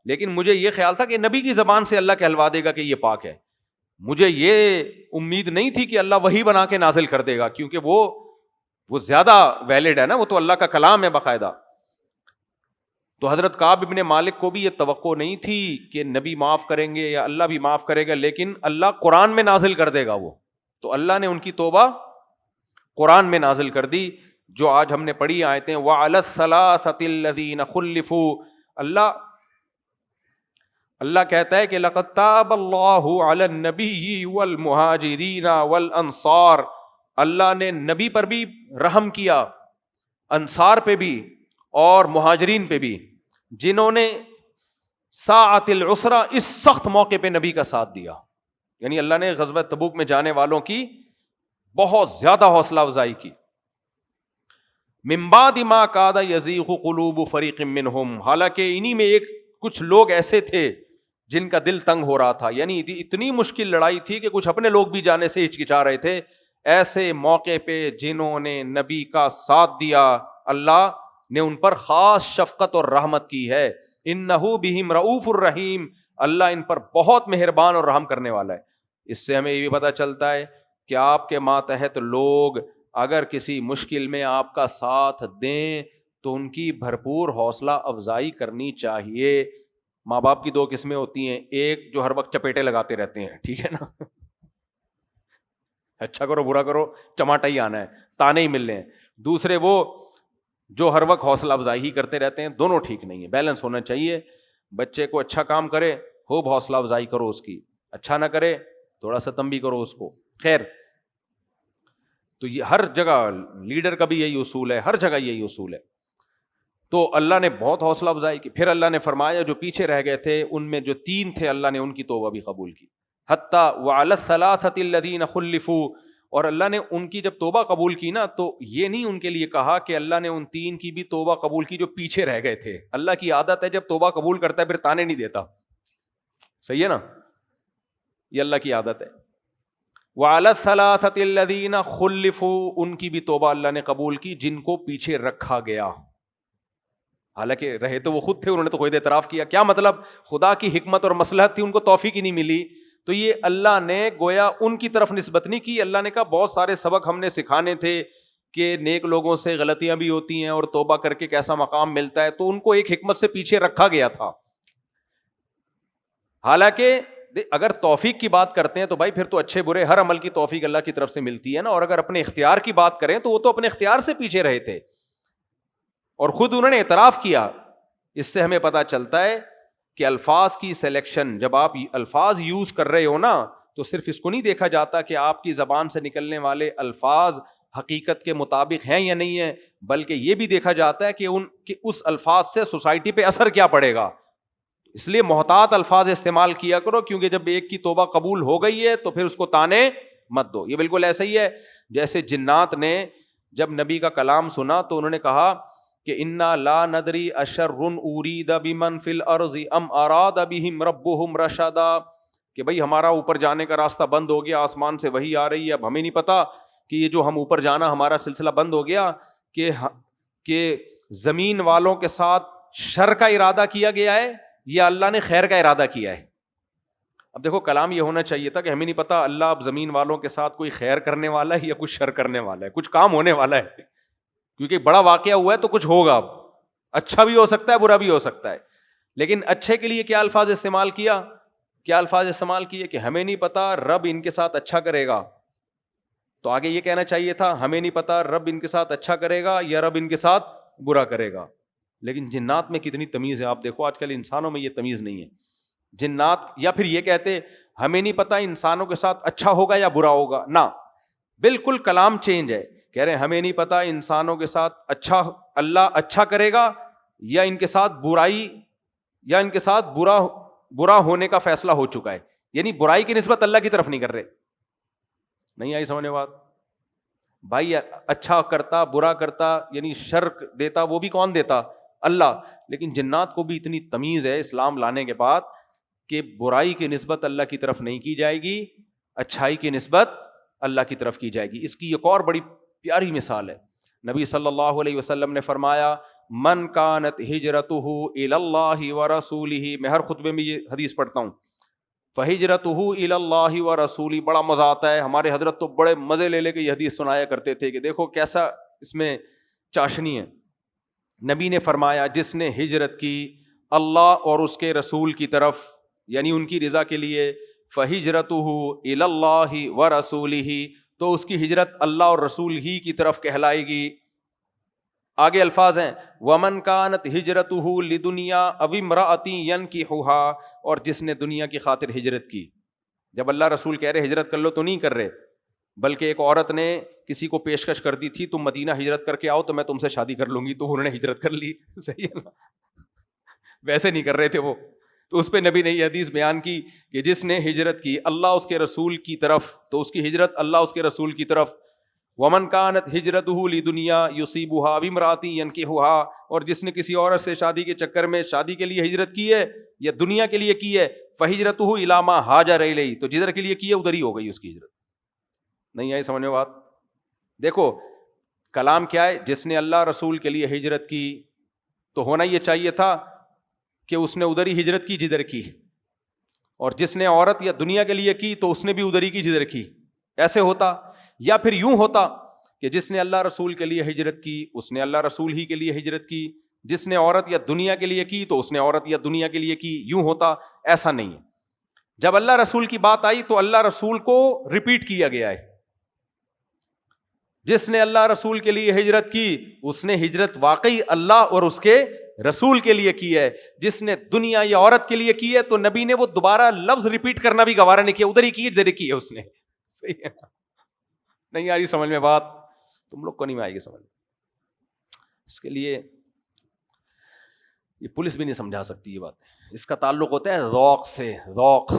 لیکن مجھے یہ خیال تھا کہ نبی کی زبان سے اللہ کہلوا دے گا کہ یہ پاک ہے. مجھے یہ امید نہیں تھی کہ اللہ وہی بنا کے نازل کر دے گا کیونکہ وہ زیادہ ویلڈ ہے نا، وہ تو اللہ کا کلام ہے باقاعدہ. تو حضرت کعب ابن مالک کو بھی یہ توقع نہیں تھی کہ نبی معاف کریں گے یا اللہ بھی معاف کرے گا، لیکن اللہ قرآن میں نازل کر دے گا وہ. تو اللہ نے ان کی توبہ قرآن میں نازل کر دی جو آج ہم نے پڑھی آیتیں وَعَلَى الثَّلَاثَةِ الَّذِينَ خُلِّفُوا. اللہ کہتا ہے کہ لَقَدْ تَابَ اللَّهُ عَلَى النَّبِيِّ وَالْمُهَاجِرِينَ وَالْأَنصَارِ. اللہ نے نبی پر بھی رحم کیا، انصار پہ بھی اور مہاجرین پہ بھی، جنہوں نے ساعۃ العسرہ اس سخت موقع پہ نبی کا ساتھ دیا. یعنی اللہ نے غزوہ تبوک میں جانے والوں کی بہت زیادہ حوصلہ افزائی کی. من بعد ما کاد یزیغ قلوب فریق منہم. حالانکہ انہی میں کچھ لوگ ایسے تھے جن کا دل تنگ ہو رہا تھا، یعنی اتنی مشکل لڑائی تھی کہ کچھ اپنے لوگ بھی جانے سے ہچکچا رہے تھے. ایسے موقع پہ جنہوں نے نبی کا ساتھ دیا اللہ نے ان پر خاص شفقت اور رحمت کی ہے. انہ بہم رؤوف الرحیم. اللہ ان پر بہت مہربان اور رحم کرنے والا ہے. اس سے ہمیں یہ بھی پتہ چلتا ہے کہ آپ کے ماتحت لوگ اگر کسی مشکل میں آپ کا ساتھ دیں تو ان کی بھرپور حوصلہ افزائی کرنی چاہیے. ماں باپ کی دو قسمیں ہوتی ہیں، ایک جو ہر وقت چپیٹے لگاتے رہتے ہیں، ٹھیک ہے نا، اچھا کرو برا کرو چماٹا ہی آنا ہے، تانے ہی مل رہے ہیں. دوسرے وہ جو ہر وقت حوصلہ افزائی ہی کرتے رہتے ہیں. دونوں ٹھیک نہیں ہے، بیلنس ہونا چاہیے. بچے کو اچھا کام کرے خوب حوصلہ افزائی کرو اس کی، اچھا نہ کرے تھوڑا سا تنبیہ کرو اس کو. خیر، تو یہ ہر جگہ لیڈر کا بھی یہی اصول ہے، ہر جگہ یہی اصول ہے. تو اللہ نے بہت حوصلہ افزائی کی. پھر اللہ نے فرمایا جو پیچھے رہ گئے تھے ان میں جو 3 تھے اللہ نے ان کی توبہ بھی قبول کی. حتیٰ وعلی الثلاثۃ الذین خلفوا. اور اللہ نے ان کی جب توبہ قبول کی نا تو یہ نہیں ان کے لیے کہا کہ اللہ نے ان 3 کی بھی توبہ قبول کی جو پیچھے رہ گئے تھے. اللہ کی عادت ہے جب توبہ قبول کرتا ہے پھر تانے نہیں دیتا. صحیح ہے نا، یہ اللہ کی عادت ہے. وعلی الثلاثۃ الذین خلفوا. ان کی بھی توبہ اللہ نے قبول کی جن کو پیچھے رکھا گیا. حالانکہ رہے تو وہ خود تھے، انہوں نے تو خود اعتراف کیا. کیا مطلب؟ خدا کی حکمت اور مصلحت تھی، ان کو توفیق ہی نہیں ملی. تو یہ اللہ نے گویا ان کی طرف نسبت نہیں کی. اللہ نے کہا بہت سارے سبق ہم نے سکھانے تھے کہ نیک لوگوں سے غلطیاں بھی ہوتی ہیں اور توبہ کر کے کیسا مقام ملتا ہے، تو ان کو ایک حکمت سے پیچھے رکھا گیا تھا. حالانکہ اگر توفیق کی بات کرتے ہیں تو بھائی پھر تو اچھے برے ہر عمل کی توفیق اللہ کی طرف سے ملتی ہے نا. اور اگر اپنے اختیار کی بات کریں تو وہ تو اپنے اختیار سے پیچھے رہے تھے اور خود انہوں نے اعتراف کیا. اس سے ہمیں پتہ چلتا ہے کہ الفاظ کی سلیکشن، جب آپ الفاظ یوز کر رہے ہو نا تو صرف اس کو نہیں دیکھا جاتا کہ آپ کی زبان سے نکلنے والے الفاظ حقیقت کے مطابق ہیں یا نہیں ہیں، بلکہ یہ بھی دیکھا جاتا ہے کہ اس الفاظ سے سوسائٹی پہ اثر کیا پڑے گا. اس لیے محتاط الفاظ استعمال کیا کرو، کیونکہ جب ایک کی توبہ قبول ہو گئی ہے تو پھر اس کو تانے مت دو. یہ بالکل ایسا ہی ہے جیسے جنات نے جب نبی کا کلام سنا تو انہوں نے کہا کہ انا لا ندری اشر ارید بمن فی الارض ام اراد بہم ربہم رشدا. کہ بھائی ہمارا اوپر جانے کا راستہ بند ہو گیا، آسمان سے وحی آ رہی ہے، اب ہمیں نہیں پتا کہ یہ جو ہم اوپر جانا ہمارا سلسلہ بند ہو گیا کہ زمین والوں کے ساتھ شر کا ارادہ کیا گیا ہے یا اللہ نے خیر کا ارادہ کیا ہے. اب دیکھو کلام یہ ہونا چاہیے تھا کہ ہمیں نہیں پتا اللہ اب زمین والوں کے ساتھ کوئی خیر کرنے والا ہے یا کچھ شر کرنے والا ہے، کچھ کام ہونے والا ہے، کیونکہ بڑا واقعہ ہوا ہے تو کچھ ہوگا. اب اچھا بھی ہو سکتا ہے برا بھی ہو سکتا ہے. لیکن اچھے کے لیے کیا الفاظ استعمال کیا؟ کیا الفاظ استعمال کیے کہ ہمیں نہیں پتا رب ان کے ساتھ اچھا کرے گا، تو آگے یہ کہنا چاہیے تھا ہمیں نہیں پتا رب ان کے ساتھ اچھا کرے گا یا رب ان کے ساتھ برا کرے گا. لیکن جنات میں کتنی تمیز ہے، آپ دیکھو آج کل انسانوں میں یہ تمیز نہیں ہے. جنات یا پھر یہ کہتے ہمیں نہیں پتا انسانوں کے ساتھ اچھا ہوگا یا برا ہوگا، نہ، بالکل کلام چینج ہے. کہہ رہے ہمیں نہیں پتا انسانوں کے ساتھ اچھا اللہ اچھا کرے گا یا ان کے ساتھ برائی یا ان کے ساتھ برا ہونے کا فیصلہ ہو چکا ہے. یعنی برائی کی نسبت اللہ کی طرف نہیں کر رہے. نہیں آئی سمجھ میں بات؟ بھائی اچھا کرتا برا کرتا یعنی شر دیتا وہ بھی کون دیتا؟ اللہ. لیکن جنات کو بھی اتنی تمیز ہے اسلام لانے کے بعد کہ برائی کی نسبت اللہ کی طرف نہیں کی جائے گی، اچھائی کی نسبت اللہ کی طرف کی جائے گی. اس کی ایک اور بڑی پیاری مثال ہے. نبی صلی اللہ علیہ وسلم نے فرمایا من کانت ہجرتہ الی اللہ ورسولہ، میں ہر خطبے میں یہ حدیث پڑھتا ہوں، فہجرتہ الی اللہ ورسولہ. بڑا مزہ آتا ہے، ہمارے حضرت تو بڑے مزے لے کے یہ حدیث سنایا کرتے تھے کہ دیکھو کیسا اس میں چاشنی ہے. نبی نے فرمایا جس نے ہجرت کی اللہ اور اس کے رسول کی طرف یعنی ان کی رضا کے لیے، فہجرتہ الی اللہ ورسولہ، تو اس کی ہجرت اللہ اور رسول ہی کی طرف کہلائے گی. آگے الفاظ ہیں ومن کانت ہجرتہ لدنیا او امرأۃ ینکحھا، اور جس نے دنیا کی خاطر ہجرت کی. جب اللہ رسول کہہ رہے ہجرت کر لو تو نہیں کر رہے، بلکہ ایک عورت نے کسی کو پیشکش کر دی تھی تم مدینہ ہجرت کر کے آؤ تو میں تم سے شادی کر لوں گی، تو انہوں نے ہجرت کر لی. صحیح ہے نا؟ ویسے نہیں کر رہے تھے وہ. تو اس پہ نبی نے یہ حدیث بیان کی کہ جس نے ہجرت کی اللہ اس کے رسول کی طرف تو اس کی ہجرت اللہ اس کے رسول کی طرف. ومن کانت ہجرتہ لدنیا یصیبھا او امرأۃ ینکحھا، اور جس نے کسی عورت سے شادی کے چکر میں شادی کے لیے ہجرت کی ہے یا دنیا کے لیے کی ہے، فہجرتہ الی ما ہاجر الیہ، تو جدھر کے لیے کی ہے ادھر ہی ہو گئی اس کی ہجرت. نہیں آئی سمجھ میں بات؟ دیکھو کلام کیا ہے، جس نے اللہ رسول کے لیے ہجرت کی تو ہونا یہ چاہیے تھا کہ اس نے ادھر ہی ہجرت کی جدھر کی، اور جس نے عورت یا دنیا کے لیے کی تو اس نے بھی ادھر ہی کی جدھر کی. ایسے ہوتا، یا پھر یوں ہوتا کہ جس نے اللہ رسول کے لیے ہجرت کی اس نے اللہ رسول ہی کے لیے ہجرت کی، جس نے عورت یا دنیا کے لیے کی تو اس نے عورت یا دنیا کے لیے کی. یوں ہوتا، ایسا نہیں ہے. جب اللہ رسول کی بات آئی تو اللہ رسول کو ریپیٹ کیا گیا ہے. جس نے اللہ رسول کے لیے ہجرت کی اس نے ہجرت واقعی اللہ اور اس کے رسول کے لیے کی ہے. جس نے دنیا یا عورت کے لیے کی ہے تو نبی نے وہ دوبارہ لفظ ریپیٹ کرنا بھی گوارا نہیں کیا، ادھر ہی کی ادھر ہی کی ہے اس نے. صحیح ہے؟ نہیں آ رہی سمجھ میں بات؟ تم لوگ کو نہیں آئے گی سمجھ. اس کے لیے یہ پولیس بھی نہیں سمجھا سکتی یہ بات. اس کا تعلق ہوتا ہے ذوق سے. ذوق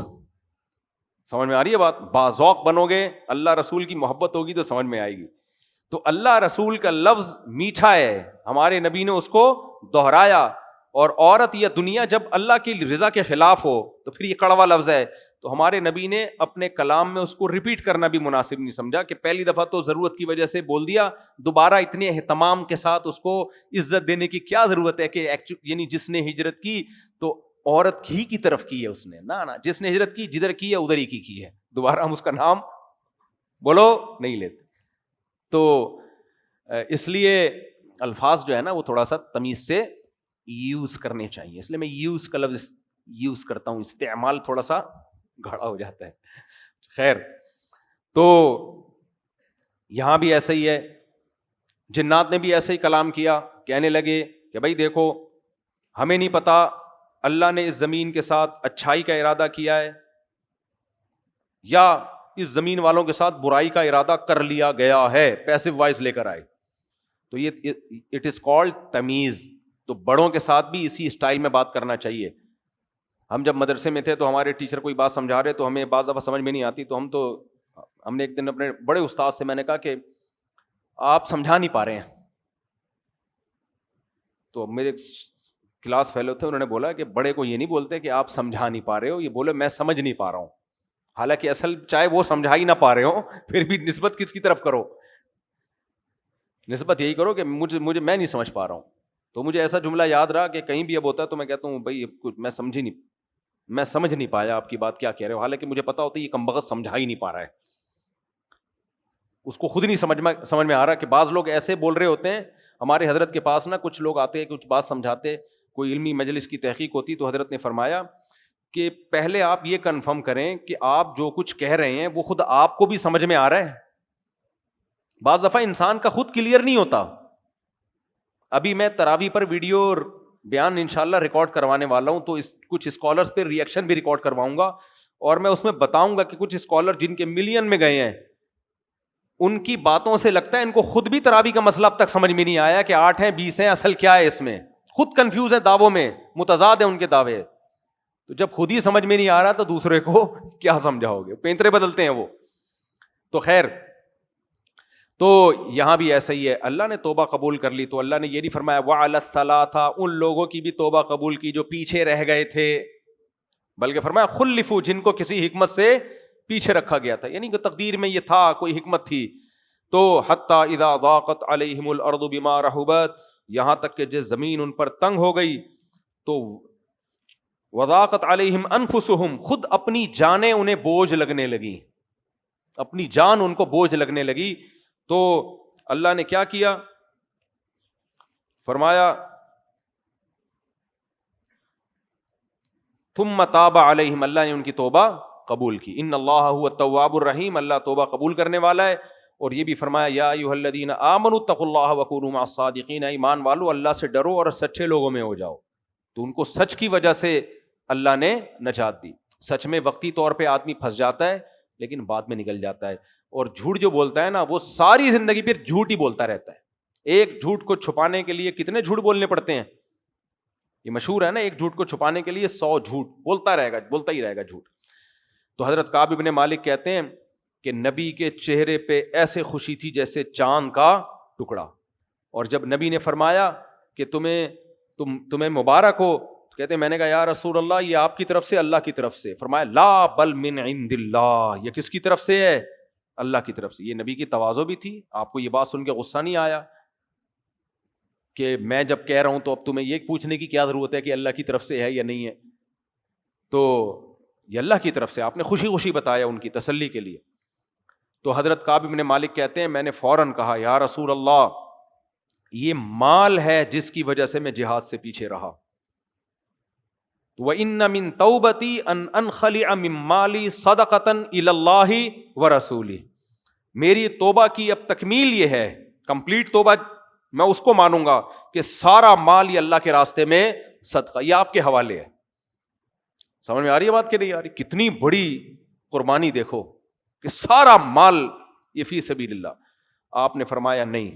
سمجھ میں آ رہی ہے بات؟ باذوق بنو گے، اللہ رسول کی محبت ہوگی تو سمجھ میں آئے گی. تو اللہ رسول کا لفظ میٹھا ہے، ہمارے نبی نے اس کو دہرایا. اور عورت یا دنیا جب اللہ کی رضا کے خلاف ہو تو پھر یہ کڑوا لفظ ہے. تو ہمارے نبی نے اپنے کلام میں اس کو ریپیٹ کرنا بھی مناسب نہیں سمجھا کہ پہلی دفعہ تو ضرورت کی وجہ سے بول دیا، دوبارہ اتنے اہتمام کے ساتھ اس کو عزت دینے کی کیا ضرورت ہے کہ یعنی جس نے ہجرت کی تو عورت ہی کی طرف کی ہے اس نے. نہ جس نے ہجرت کی جدھر کی ہے ادھر ہی کی ہے. دوبارہ ہم اس کا نام بولو نہیں لیتے. تو اس لیے الفاظ جو ہے نا وہ تھوڑا سا تمیز سے یوز کرنے چاہیے. اس لیے میں یوز کا لفظ یوز کرتا ہوں، استعمال تھوڑا سا گھڑا ہو جاتا ہے. خیر، تو یہاں بھی ایسا ہی ہے. جنات نے بھی ایسا ہی کلام کیا، کہنے لگے کہ بھائی دیکھو ہمیں نہیں پتا اللہ نے اس زمین کے ساتھ اچھائی کا ارادہ کیا ہے یا اس زمین والوں کے ساتھ برائی کا ارادہ کر لیا گیا ہے. پیسو وائز لے کر آئے. تو یہ اٹ از کالڈ تمیز. تو بڑوں کے ساتھ بھی اسی اسٹائل میں بات کرنا چاہیے. ہم جب مدرسے میں تھے تو ہمارے ٹیچر کوئی بات سمجھا رہے تو ہمیں بعض دفعہ سمجھ میں نہیں آتی تو ہم نے ایک دن اپنے بڑے استاد سے میں نے کہا کہ آپ سمجھا نہیں پا رہے ہیں. تو میرے کلاس فیلو تھے، انہوں نے بولا کہ بڑے کو یہ نہیں بولتے کہ آپ سمجھا نہیں پا رہے ہو، یہ بولے میں سمجھ نہیں پا رہا ہوں. حالانکہ اصل چاہے وہ سمجھا ہی نہ پا رہے ہو پھر بھی نسبت کس کی طرف کرو؟ نسبت یہی کرو کہ مجھے میں نہیں سمجھ پا رہا ہوں. تو مجھے ایسا جملہ یاد رہا کہ کہیں بھی اب ہوتا ہے تو میں کہتا ہوں بھائی میں سمجھ نہیں پایا آپ کی بات کیا کہہ رہے ہو. حالانکہ مجھے پتا ہوتا ہے یہ کمبخت سمجھا ہی نہیں پا رہا ہے، اس کو خود نہیں سمجھ میں آ رہا کہ بعض لوگ ایسے بول رہے ہوتے ہیں. ہمارے حضرت کے پاس نا کچھ لوگ آتے ہیں، کچھ بات سمجھاتے کوئی علمی مجلس کی تحقیق ہوتی تو حضرت نے فرمایا کہ پہلے آپ یہ کنفرم کریں کہ آپ جو کچھ کہہ رہے ہیں وہ خود آپ کو بھی سمجھ میں آ رہا ہے. بعض دفعہ انسان کا خود کلیئر نہیں ہوتا. ابھی میں تراویح پر ویڈیو بیان انشاءاللہ ریکارڈ کروانے والا ہوں, تو کچھ اسکالرز پہ ریئیکشن بھی ریکارڈ کرواؤں گا, اور میں اس میں بتاؤں گا کہ کچھ اسکالر جن کے ملین میں گئے ہیں, ان کی باتوں سے لگتا ہے ان کو خود بھی تراویح کا مسئلہ اب تک سمجھ میں نہیں آیا کہ 8 ہیں 20 ہیں, اصل کیا ہے اس میں, خود کنفیوز ہے دعووں میں, متضاد ہیں ان کے دعوے. تو جب خود ہی سمجھ میں نہیں آ رہا تو دوسرے کو کیا سمجھاؤ گے, پینترے بدلتے ہیں وہ. تو خیر, تو یہاں بھی ایسا ہی ہے, اللہ نے توبہ قبول کر لی تو اللہ نے یہ نہیں فرمایا وَعَلَى الثَّلَاثَةِ, ان لوگوں کی بھی توبہ قبول کی جو پیچھے رہ گئے تھے, بلکہ فرمایا خُلِّفُوا, جن کو کسی حکمت سے پیچھے رکھا گیا تھا, یعنی کہ تقدیر میں یہ تھا, کوئی حکمت تھی. تو حَتَّى إِذَا ضَاقَتْ عَلَيْهِمُ الْأَرْضُ بِمَا رَحُبَتْ, یہاں تک کہ جس زمین ان پر تنگ ہو گئی, تو وَضَاقَتْ عَلَيْهِمْ أَنفُسُهُمْ, خود اپنی جانیں انہیں بوجھ لگنے لگی, اپنی جان ان کو بوجھ لگنے لگی. تو اللہ نے کیا کیا, فرمایا ثم تاب علیہم, اللہ نے ان کی توبہ قبول کی. ان اللہ هو التواب الرحیم, اللہ توبہ قبول کرنے والا ہے. اور یہ بھی فرمایا یا ایھا الذین آمنوا اتقوا اللہ وکونوا مع الصادقین, ایمان والو اللہ سے ڈرو اور سچے لوگوں میں ہو جاؤ. تو ان کو سچ کی وجہ سے اللہ نے نجات دی. سچ میں وقتی طور پہ آدمی پھنس جاتا ہے لیکن بعد میں نکل جاتا ہے, اور جھوٹ جو بولتا ہے نا وہ ساری زندگی پھر جھوٹ ہی بولتا رہتا ہے. ایک جھوٹ کو چھپانے کے لیے کتنے جھوٹ بولنے پڑتے ہیں, یہ مشہور ہے نا, ایک جھوٹ کو چھپانے کے لیے 100 جھوٹ بولتا رہے گا, بولتا ہی رہے گا جھوٹ. تو حضرت کعب ابن مالک کہتے ہیں کہ نبی کے چہرے پہ ایسے خوشی تھی جیسے چاند کا ٹکڑا, اور جب نبی نے فرمایا کہ تمہیں مبارک ہو, تو کہتے ہیں میں نے کہا یا رسول اللہ یہ آپ کی طرف سے اللہ کی طرف سے؟ فرمایا لا بل من عند اللہ, یہ کس کی طرف سے ہے؟ اللہ کی طرف سے. یہ نبی کی تواضع بھی تھی. آپ کو یہ بات سن کے غصہ نہیں آیا کہ میں جب کہہ رہا ہوں تو اب تمہیں یہ پوچھنے کی کیا ضرورت ہے کہ اللہ کی طرف سے ہے یا نہیں ہے؟ تو یہ اللہ کی طرف سے, آپ نے خوشی خوشی بتایا ان کی تسلی کے لیے. تو حضرت کعب بن مالک کہتے ہیں میں نے فوراً کہا یا رسول اللہ یہ مال ہے جس کی وجہ سے میں جہاد سے پیچھے رہا. وَإِنَّ مِن تَوْبَتِي أَنْ أَنْخَلِعَ مِن مَالِي صَدَقَةً إِلَى اللَّهِ وَرَسُولِهِ, میری توبہ کی اب تکمیل یہ ہے, کمپلیٹ توبہ میں اس کو مانوں گا کہ سارا مال یہ اللہ کے راستے میں صدقہ, یہ آپ کے حوالے ہے. سمجھ میں آ رہی ہے بات کہ نہیں آ رہی؟ کتنی بڑی قربانی دیکھو کہ سارا مال یہ فی سبیل اللہ. آپ نے فرمایا نہیں,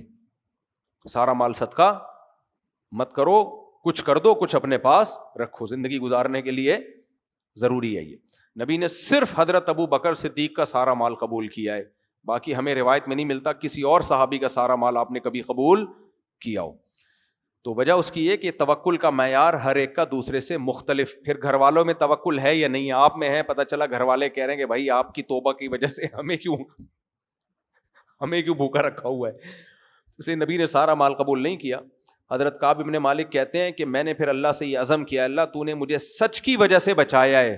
سارا مال صدقہ مت کرو, کچھ کر دو, کچھ اپنے پاس رکھو, زندگی گزارنے کے لیے ضروری ہے یہ. نبی نے صرف حضرت ابو بکر صدیق کا سارا مال قبول کیا ہے, باقی ہمیں روایت میں نہیں ملتا کسی اور صحابی کا سارا مال آپ نے کبھی قبول کیا ہو. تو وجہ اس کی یہ کہ توکل کا معیار ہر ایک کا دوسرے سے مختلف. پھر گھر والوں میں توکل ہے یا نہیں ہے, آپ میں ہے, پتہ چلا گھر والے کہہ رہے ہیں کہ بھائی آپ کی توبہ کی وجہ سے ہمیں کیوں بھوکا رکھا ہوا ہے. اس لیے نبی نے سارا مال قبول نہیں کیا. حضرت کعب ابن مالک کہتے ہیں کہ میں نے پھر اللہ سے یہ عزم کیا, اللہ تو نے مجھے سچ کی وجہ سے بچایا ہے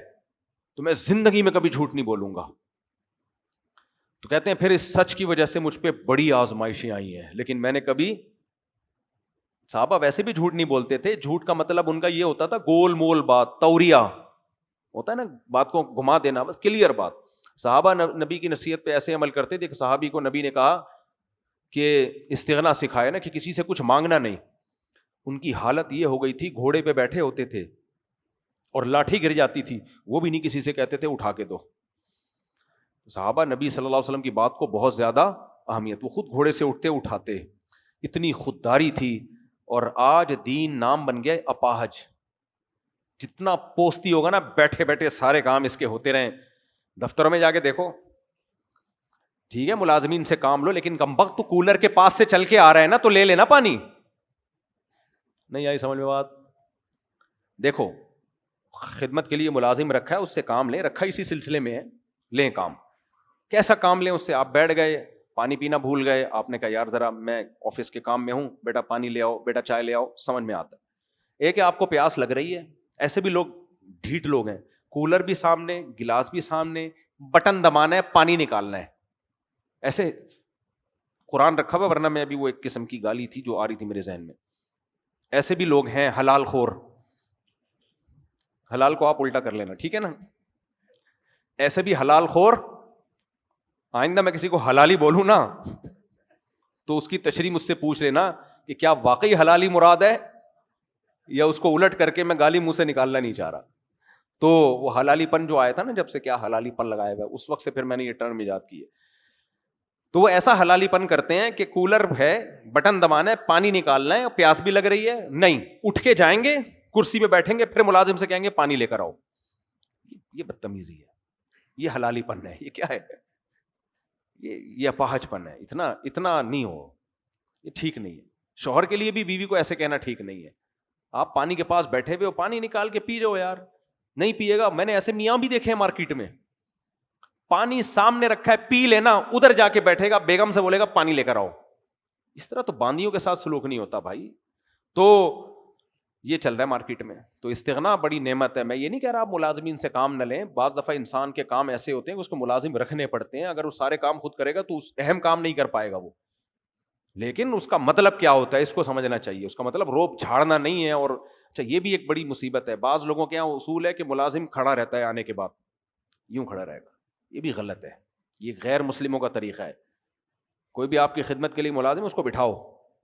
تو میں زندگی میں کبھی جھوٹ نہیں بولوں گا. تو کہتے ہیں پھر اس سچ کی وجہ سے مجھ پہ بڑی آزمائشیں آئی ہیں, لیکن میں نے کبھی, صحابہ ویسے بھی جھوٹ نہیں بولتے تھے, جھوٹ کا مطلب ان کا یہ ہوتا تھا گول مول بات, توریہ ہوتا ہے نا, بات کو گھما دینا, بس کلیئر بات. صحابہ نبی کی نصیحت پہ ایسے عمل کرتے تھے کہ صحابی کو نبی نے کہا کہ استغنا سکھائے نا, کہ کسی سے کچھ مانگنا نہیں. ان کی حالت یہ ہو گئی تھی, گھوڑے پہ بیٹھے ہوتے تھے اور لاٹھی گر جاتی تھی, وہ بھی نہیں کسی سے کہتے تھے اٹھا کے دو. صحابہ نبی صلی اللہ علیہ وسلم کی بات کو بہت زیادہ اہمیت, وہ خود گھوڑے سے اٹھتے اٹھاتے, اتنی خودداری تھی. اور آج دین نام بن گیا اپاہج, جتنا پوستی ہوگا نا بیٹھے بیٹھے سارے کام اس کے ہوتے رہیں. دفتروں میں جا کے دیکھو, ٹھیک ہے ملازمین سے کام لو, لیکن کم وقت تو کولر کے پاس سے چل کے آ رہا ہے نا, تو لے لینا پانی. نہیں آئی سمجھ میں بات؟ دیکھو خدمت کے لیے ملازم رکھا ہے, اس سے کام لیں, رکھا اسی سلسلے میں ہے, لیں کام. کیسا کام لیں اس سے؟ آپ بیٹھ گئے, پانی پینا بھول گئے, آپ نے کہا یار ذرا میں آفس کے کام میں ہوں, بیٹا پانی لے آؤ, بیٹا چائے لے آؤ, سمجھ میں آتا ہے. ایک ہے آپ کو پیاس لگ رہی ہے, ایسے بھی لوگ ڈھیٹ لوگ ہیں, کولر بھی سامنے, گلاس بھی سامنے, بٹن دبانا ہے, پانی نکالنا ہے, ایسے قرآن رکھا ہوا. ورنہ میں ابھی وہ ایک قسم کی گالی تھی جو آ رہی تھی میرے ذہن میں. ایسے بھی لوگ ہیں حلال خور, حلال کو آپ الٹا کر لینا, ٹھیک ہے نا. ایسے بھی حلال خور, آئندہ میں کسی کو حلالی بولوں نا تو اس کی تشریح مجھ سے پوچھ لینا کہ کیا واقعی حلالی مراد ہے یا اس کو الٹ کر کے میں گالی منہ سے نکالنا نہیں چاہ رہا. تو وہ حلالی پن جو آیا تھا نا, جب سے کیا حلالی پن لگایا ہوا ہے, اس وقت سے پھر میں نے یہ ٹرم ایجاد کی ہے. تو وہ ایسا حلالی پن کرتے ہیں کہ کولر ہے, بٹن دبانا ہے, پانی نکالنا ہے, پیاس بھی لگ رہی ہے, نہیں, اٹھ کے جائیں گے, کرسی پہ بیٹھیں گے, پھر ملازم سے کہیں گے پانی لے کر آؤ. یہ بدتمیزی ہے, یہ حلالی پن ہے, یہ کیا ہے, یہ اپاہج پن ہے. اتنا نہیں ہو, یہ ٹھیک نہیں ہے. شوہر کے لیے بھی بیوی کو ایسے کہنا ٹھیک نہیں ہے. آپ پانی کے پاس بیٹھے ہوئے ہو, پانی نکال کے پی جاؤ یار. نہیں پیے گا, میں نے ایسے میاں بھی دیکھے ہیں مارکیٹ میں, پانی سامنے رکھا ہے, پی لینا, ادھر جا کے بیٹھے گا, بیگم سے بولے گا پانی لے کر آؤ. اس طرح تو باندیوں کے ساتھ سلوک نہیں ہوتا بھائی. تو یہ چل رہا ہے مارکیٹ میں. تو استغنا بڑی نعمت ہے. میں یہ نہیں کہہ رہا آپ ملازمین سے کام نہ لیں, بعض دفعہ انسان کے کام ایسے ہوتے ہیں کہ اس کو ملازم رکھنے پڑتے ہیں. اگر وہ سارے کام خود کرے گا تو اس اہم کام نہیں کر پائے گا وہ. لیکن اس کا مطلب کیا ہوتا ہے اس کو سمجھنا چاہیے. اس کا مطلب روپ جھاڑنا نہیں ہے. اور اچھا, یہ بھی ایک بڑی مصیبت ہے. بعض لوگوں کے یہاں اصول ہے کہ ملازم کھڑا رہتا ہے, آنے کے بعد یوں کھڑا رہے گا. یہ بھی غلط ہے, یہ غیر مسلموں کا طریقہ ہے. کوئی بھی آپ کی خدمت کے لیے ملازم, اس کو بٹھاؤ,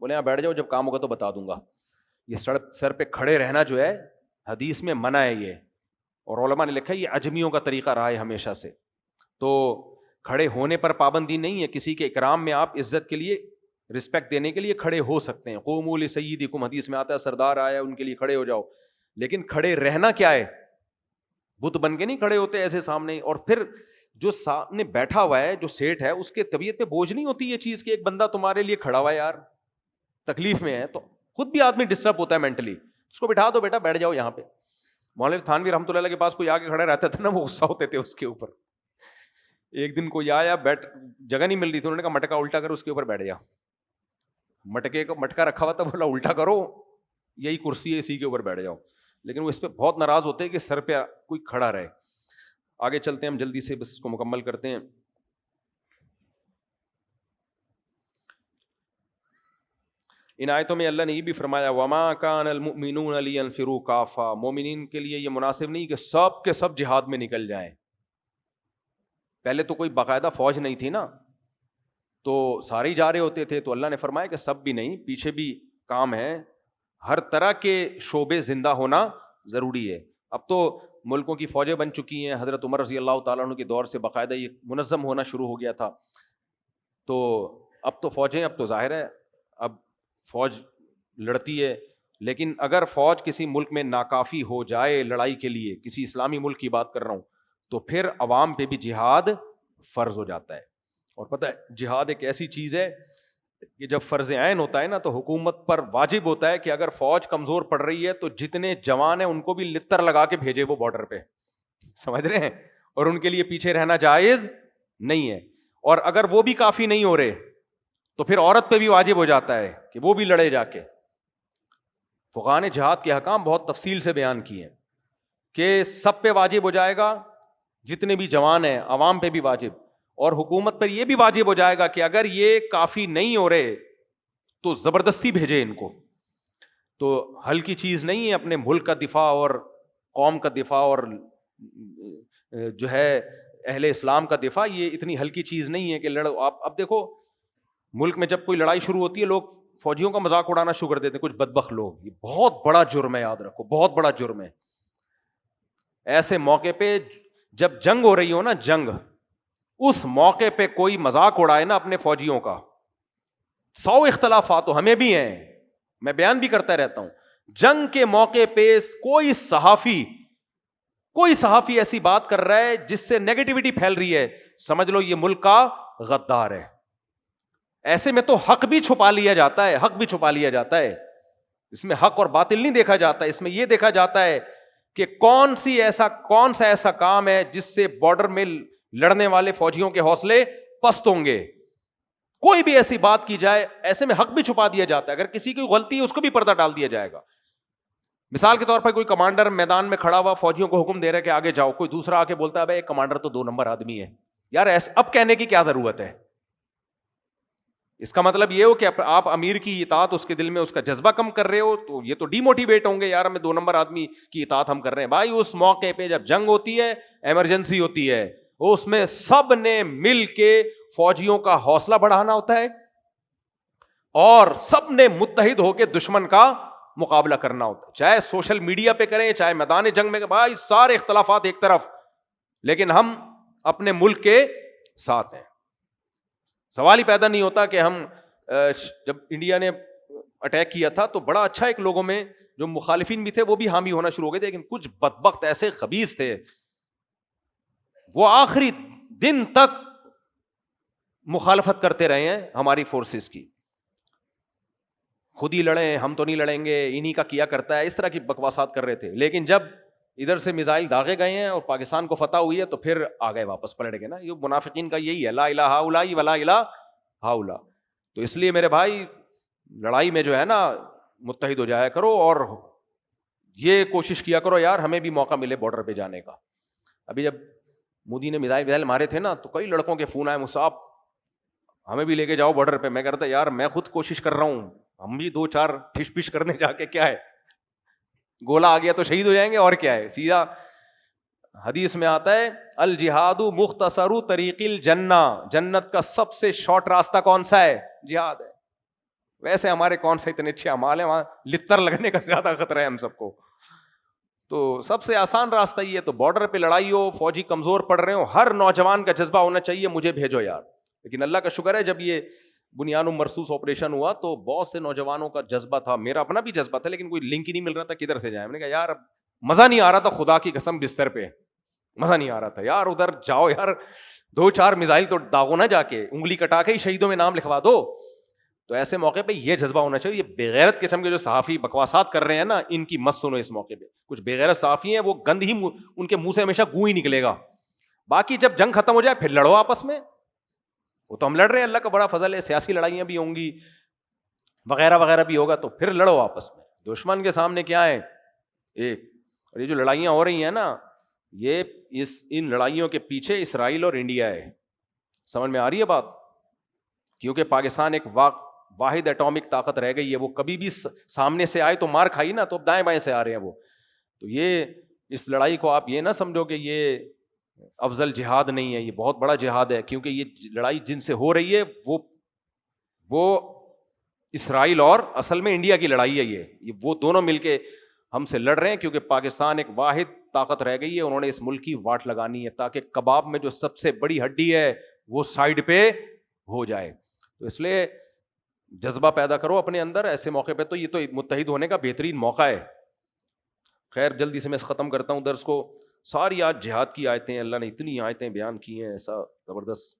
بولے یہاں بیٹھ جاؤ, جب کام ہوگا تو بتا دوں گا. یہ سر پہ کھڑے رہنا جو ہے حدیث میں منع ہے یہ, اور علماء نے لکھا ہے یہ عجمیوں کا طریقہ رہا ہے ہمیشہ سے. تو کھڑے ہونے پر پابندی نہیں ہے, کسی کے اکرام میں آپ عزت کے لیے, رسپیکٹ دینے کے لیے کھڑے ہو سکتے ہیں. قوموا لسیدکم, حدیث میں آتا ہے سردار آیا ان کے لیے کھڑے ہو جاؤ. لیکن کھڑے رہنا کیا ہے, بت بن کے نہیں کھڑے ہوتے ایسے سامنے. اور پھر جو سامنے بیٹھا ہوا ہے, جو سیٹ ہے, اس کے طبیعت پہ بوجھ نہیں ہوتی یہ چیز کہ ایک بندہ تمہارے لیے کھڑا ہوا ہے یار, تکلیف میں ہے, تو خود بھی آدمی ڈسٹرب ہوتا ہے مینٹلی. اس کو بٹھا دو, بیٹا بیٹھ جاؤ یہاں پہ. مولانا تھانوی رحمۃ اللہ کے پاس کوئی آ کے کھڑا رہتا تھا نا, وہ غصہ ہوتے تھے اس کے اوپر. ایک دن کوئی آیا, جگہ نہیں مل رہی تھی, انہوں نے کہا مٹکا الٹا کر اس کے اوپر بیٹھ جا. مٹکے کا مٹکا رکھا ہوا تھا, بولا الٹا کرو, یہی کرسی ہے اسی کے اوپر بیٹھ جاؤ. لیکن وہ اس پہ بہت ناراض ہوتے ہیں کہ سر پہ کوئی کھڑا رہے. آگے چلتے ہیں ہم جلدی سے, بس اس کو مکمل کرتے ہیں. ان آیتوں میں اللہ نے یہ بھی فرمایا وما کان المؤمنون لینفروا کافہ, مومنین کے لیے یہ مناسب نہیں کہ سب کے سب جہاد میں نکل جائیں. پہلے تو کوئی باقاعدہ فوج نہیں تھی نا, تو سارے ہی جا رہے ہوتے تھے. تو اللہ نے فرمایا کہ سب بھی نہیں, پیچھے بھی کام ہے, ہر طرح کے شعبے زندہ ہونا ضروری ہے. اب تو ملکوں کی فوجیں بن چکی ہیں. حضرت عمر رضی اللہ تعالیٰ عنہ کے دور سے باقاعدہ یہ منظم ہونا شروع ہو گیا تھا. تو اب تو فوجیں, اب تو ظاہر ہے اب فوج لڑتی ہے. لیکن اگر فوج کسی ملک میں ناکافی ہو جائے لڑائی کے لیے, کسی اسلامی ملک کی بات کر رہا ہوں, تو پھر عوام پہ بھی جہاد فرض ہو جاتا ہے. اور پتہ ہے جہاد ایک ایسی چیز ہے کہ جب فرض عین ہوتا ہے نا, تو حکومت پر واجب ہوتا ہے کہ اگر فوج کمزور پڑ رہی ہے تو جتنے جوان ہیں ان کو بھی لتر لگا کے بھیجے وہ بارڈر پہ, سمجھ رہے ہیں, اور ان کے لیے پیچھے رہنا جائز نہیں ہے. اور اگر وہ بھی کافی نہیں ہو رہے تو پھر عورت پہ بھی واجب ہو جاتا ہے کہ وہ بھی لڑے جا کے. فقہاء نے جہاد کے احکام بہت تفصیل سے بیان کیے ہیں کہ سب پہ واجب ہو جائے گا, جتنے بھی جوان ہیں, عوام پہ بھی واجب, اور حکومت پر یہ بھی واجب ہو جائے گا کہ اگر یہ کافی نہیں ہو رہے تو زبردستی بھیجے ان کو. تو ہلکی چیز نہیں ہے اپنے ملک کا دفاع اور قوم کا دفاع اور جو ہے اہل اسلام کا دفاع, یہ اتنی ہلکی چیز نہیں ہے کہ لڑو. اب دیکھو ملک میں جب کوئی لڑائی شروع ہوتی ہے, لوگ فوجیوں کا مذاق اڑانا شروع کر دیتے ہیں, کچھ بدبخت لوگ. یہ بہت بڑا جرم ہے, یاد رکھو, بہت بڑا جرم ہے. ایسے موقع پہ جب جنگ ہو رہی ہو نا, جنگ, اس موقع پہ کوئی مذاق اڑائے نا اپنے فوجیوں کا, 100 اختلافات ہمیں بھی ہیں, میں بیان بھی کرتا رہتا ہوں. جنگ کے موقع پہ کوئی صحافی ایسی بات کر رہا ہے جس سے نیگیٹیوٹی پھیل رہی ہے, سمجھ لو یہ ملک کا غدار ہے. ایسے میں تو حق بھی چھپا لیا جاتا ہے, حق بھی چھپا لیا جاتا ہے. اس میں حق اور باطل نہیں دیکھا جاتا, اس میں یہ دیکھا جاتا ہے کہ کون سا ایسا کام ہے جس سے بارڈر میں لڑنے والے فوجیوں کے حوصلے پست ہوں گے. کوئی بھی ایسی بات کی جائے, ایسے میں حق بھی چھپا دیا جاتا ہے. اگر کسی کی غلطی ہے اس کو بھی پردہ ڈال دیا جائے گا. مثال کے طور پر کوئی کمانڈر میدان میں کھڑا ہوا فوجیوں کو حکم دے رہا ہے کہ آگے جاؤ, کوئی دوسرا آ کے بولتا ہے بھائی ایک کمانڈر تو 2 نمبر آدمی ہے. یار اب کہنے کی کیا ضرورت ہے, اس کا مطلب یہ ہو کہ آپ امیر کی اطاعت اس کے دل میں اس کا جذبہ کم کر رہے ہو تو یہ تو ڈی موٹیویٹ ہوں گے، یار ہمیں 2 نمبر آدمی کی اطاعت ہم کر رہے ہیں. بھائی اس موقع پہ جب جنگ ہوتی ہے، ایمرجنسی ہوتی ہے، اس میں سب نے مل کے فوجیوں کا حوصلہ بڑھانا ہوتا ہے اور سب نے متحد ہو کے دشمن کا مقابلہ کرنا ہوتا ہے. چاہے سوشل میڈیا پہ کریں، چاہے میدان جنگ میں، بھائی سارے اختلافات ایک طرف، لیکن ہم اپنے ملک کے ساتھ ہیں. سوال ہی پیدا نہیں ہوتا کہ ہم جب انڈیا نے اٹیک کیا تھا تو بڑا اچھا ایک لوگوں میں جو مخالفین بھی تھے وہ بھی حامی ہونا شروع ہو گئے تھے، لیکن کچھ بدبخت ایسے خبیث تھے وہ آخری دن تک مخالفت کرتے رہے ہیں ہماری فورسز کی. خود ہی لڑیں، ہم تو نہیں لڑیں گے، انہی کا کیا کرتا ہے، اس طرح کی بکواسات کر رہے تھے. لیکن جب ادھر سے میزائل داغے گئے ہیں اور پاکستان کو فتح ہوئی ہے تو پھر آ گئے واپس پلٹ گئے نا. یہ منافقین کا یہی ہے، لا الہ ہؤلاء ولا الہ ہؤلاء. تو اس لیے میرے بھائی لڑائی میں جو ہے نا متحد ہو جایا کرو اور یہ کوشش کیا کرو یار ہمیں بھی موقع ملے بارڈر پہ جانے کا. ابھی جب مودی نے میزائل مارے تھے نا تو کئی لڑکوں کے فون آئے، مصعب ہمیں بھی لے کے جاؤ بارڈر پہ. میں کہتا یار میں خود کوشش کر رہا ہوں، ہم بھی 2-4 ٹھش پش کرنے جا کے کیا ہے، گولا آ گیا تو شہید ہو جائیں گے اور کیا ہے. سیدھا حدیث میں آتا ہے الجہاد مختصر طریق الجنہ، جنت کا سب سے شارٹ راستہ کون سا ہے؟ جہاد ہے. ویسے ہمارے کون سے اتنے اچھے اعمال ہیں، وہاں لتر لگنے کا زیادہ خطرہ ہے ہم سب کو. تو سب سے آسان راستہ یہ ہے. تو بارڈر پہ لڑائی ہو، فوجی کمزور پڑ رہے ہو، ہر نوجوان کا جذبہ ہونا چاہیے مجھے بھیجو یار. لیکن اللہ کا شکر ہے جب یہ بنیان مرصوص آپریشن ہوا تو بہت سے نوجوانوں کا جذبہ تھا، میرا اپنا بھی جذبہ تھا، لیکن کوئی لنک ہی نہیں مل رہا تھا کدھر سے جائیں. میں نے کہا یار مزہ نہیں آ رہا تھا، خدا کی قسم بستر پہ مزہ نہیں آ رہا تھا یار. ادھر جاؤ یار 2-4 میزائل تو داغو نہ جا کے، انگلی کٹا کے ہی شہیدوں میں نام لکھوا دو. تو ایسے موقع پہ یہ جذبہ ہونا چاہیے. یہ بےغیرت قسم کے جو صحافی بکواسات کر رہے ہیں نا، ان کی مت سنو. اس موقع پہ کچھ بےغیرت صحافی ہیں، وہ گند ہی ان کے منہ سے ہمیشہ گوں ہی نکلے گا. باقی جب جنگ ختم ہو جائے پھر لڑو آپس میں. وہ تو ہم لڑ رہے ہیں، اللہ کا بڑا فضل ہے، سیاسی لڑائیاں بھی ہوں گی وغیرہ وغیرہ بھی ہوگا، تو پھر لڑو آپس میں. دشمن کے سامنے کیا ہے ایک. اور یہ جو لڑائیاں ہو رہی ہیں نا، یہ ان لڑائیوں کے پیچھے اسرائیل اور انڈیا ہے. سمجھ میں آ رہی ہے بات؟ کیونکہ پاکستان ایک واحد ایٹامک طاقت رہ گئی ہے، وہ کبھی بھی سامنے سے آئے تو مار کھائی نا، تو اب دائیں بائیں سے آ رہے ہیں وہ. تو یہ اس لڑائی کو آپ یہ نہ سمجھو کہ یہ افضل جہاد نہیں ہے، یہ بہت بڑا جہاد ہے. کیونکہ یہ لڑائی جن سے ہو رہی ہے وہ اسرائیل اور اصل میں انڈیا کی لڑائی ہے. یہ وہ دونوں مل کے ہم سے لڑ رہے ہیں، کیونکہ پاکستان ایک واحد طاقت رہ گئی ہے. انہوں نے اس ملک کی واٹ لگانی ہے تاکہ کباب میں جو سب سے بڑی ہڈی ہے وہ سائڈ پہ ہو جائے. تو اس لیے جذبہ پیدا کرو اپنے اندر. ایسے موقع پہ تو یہ تو متحد ہونے کا بہترین موقع ہے. خیر جلدی سے میں ختم کرتا ہوں درس کو. ساری آج جہاد کی آیتیں، اللہ نے اتنی آیتیں بیان کی ہیں ایسا زبردست.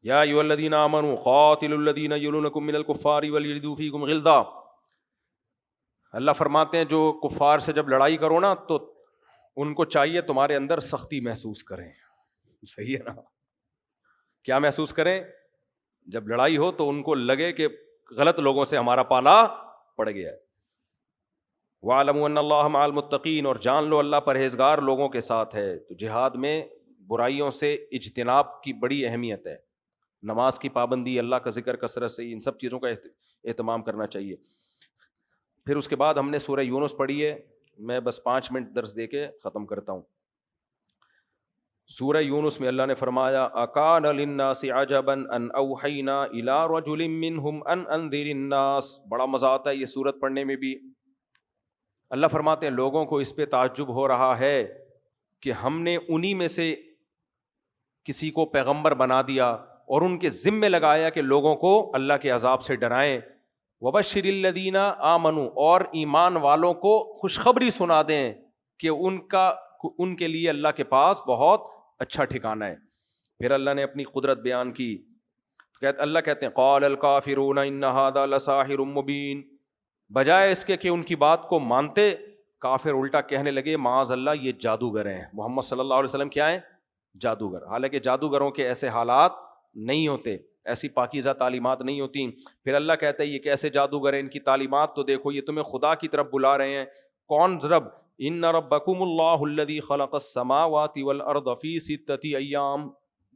یا ایھا الذین آمنوا قاتلوا الذین یلونکم من الکفار ولیجدوا فیکم غلظہ. اللہ فرماتے ہیں جو کفار سے جب لڑائی کرو نا تو ان کو چاہیے تمہارے اندر سختی محسوس کریں. صحیح ہے نا؟ کیا محسوس کریں؟ جب لڑائی ہو تو ان کو لگے کہ غلط لوگوں سے ہمارا پالا پڑ گیا ہے. وَاعْلَمُوا أَنَّ اللَّهَ مَعَ الْمُتَّقِينَ، اور جان لو اللہ پرہیزگار لوگوں کے ساتھ ہے. تو جہاد میں برائیوں سے اجتناب کی بڑی اہمیت ہے. نماز کی پابندی، اللہ کا ذکر کثرت سے، ان سب چیزوں کا اہتمام کرنا چاہیے. پھر اس کے بعد ہم نے سورہ یونس پڑھی ہے. میں بس 5 منٹ درس دے کے ختم کرتا ہوں. سورہ یونس میں اللہ نے فرمایا اکان للناس عجبا ان اوحینا الی رجل منہم ان انذر الناس. بڑا مزہ آتا ہے یہ سورت پڑھنے میں بھی. اللہ فرماتے ہیں لوگوں کو اس پہ تعجب ہو رہا ہے کہ ہم نے انہی میں سے کسی کو پیغمبر بنا دیا اور ان کے ذمے لگایا کہ لوگوں کو اللہ کے عذاب سے ڈرائیں. وبشر الذین آمنوا، اور ایمان والوں کو خوشخبری سنا دیں کہ ان کے لیے اللہ کے پاس بہت اچھا ٹھکانہ ہے. پھر اللہ نے اپنی قدرت بیان کی. اللہ کہتے ہیں قال الکافرون ان ھذا لساحر مبین. بجائے اس کے کہ ان کی بات کو مانتے، کافر الٹا کہنے لگے معاذ اللہ یہ جادوگر ہیں. محمد صلی اللہ علیہ وسلم کیا ہیں؟ جادوگر. حالانکہ جادوگروں کے ایسے حالات نہیں ہوتے، ایسی پاکیزہ تعلیمات نہیں ہوتی. پھر اللہ کہتا ہے یہ کیسے جادوگر ہیں، ان کی تعلیمات تو دیکھو، یہ تمہیں خدا کی طرف بلا رہے ہیں. کون رب؟ ان ربکم اللہ الذی خلق السماوات والارض فی ستۃ ایام،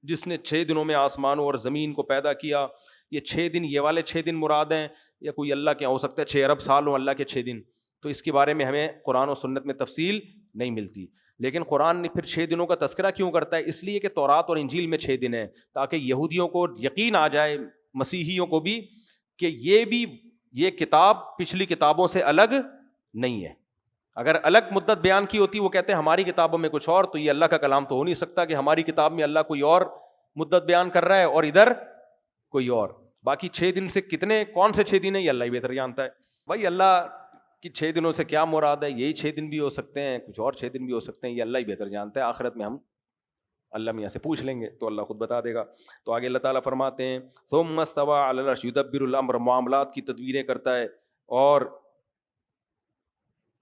جس نے 6 دنوں میں آسمانوں اور زمین کو پیدا کیا. یہ 6 دن، یہ والے 6 دن مراد ہیں یا کوئی اللہ کے ہو سکتا ہے 6 ارب سال ہوں اللہ کے 6 دن؟ تو اس کے بارے میں ہمیں قرآن و سنت میں تفصیل نہیں ملتی. لیکن قرآن نے پھر 6 دنوں کا تذکرہ کیوں کرتا ہے؟ اس لیے کہ تورات اور انجیل میں 6 دن ہیں، تاکہ یہودیوں کو یقین آ جائے، مسیحیوں کو بھی، کہ یہ کتاب پچھلی کتابوں سے الگ نہیں ہے. اگر الگ مدت بیان کی ہوتی، وہ کہتے ہیں ہماری کتابوں میں کچھ اور، تو یہ اللہ کا کلام تو ہو نہیں سکتا کہ ہماری کتاب میں اللہ کوئی اور مدت بیان کر رہا ہے اور ادھر کوئی اور. باقی 6 دن سے کون سے 6 دن ہیں یہ اللہ ہی بہتر جانتا ہے. بھائی اللہ کی 6 دنوں سے کیا مراد ہے؟ یہی 6 دن بھی ہو سکتے ہیں، کچھ اور 6 دن بھی ہو سکتے ہیں، یہ اللہ ہی بہتر جانتا ہے. آخرت میں ہم اللہ میاں سے پوچھ لیں گے تو اللہ خود بتا دے گا. تو آگے اللہ تعالیٰ فرماتے ہیں ثم استوى علی العرش یدبر الامر، معاملات کی تدبیریں کرتا ہے. اور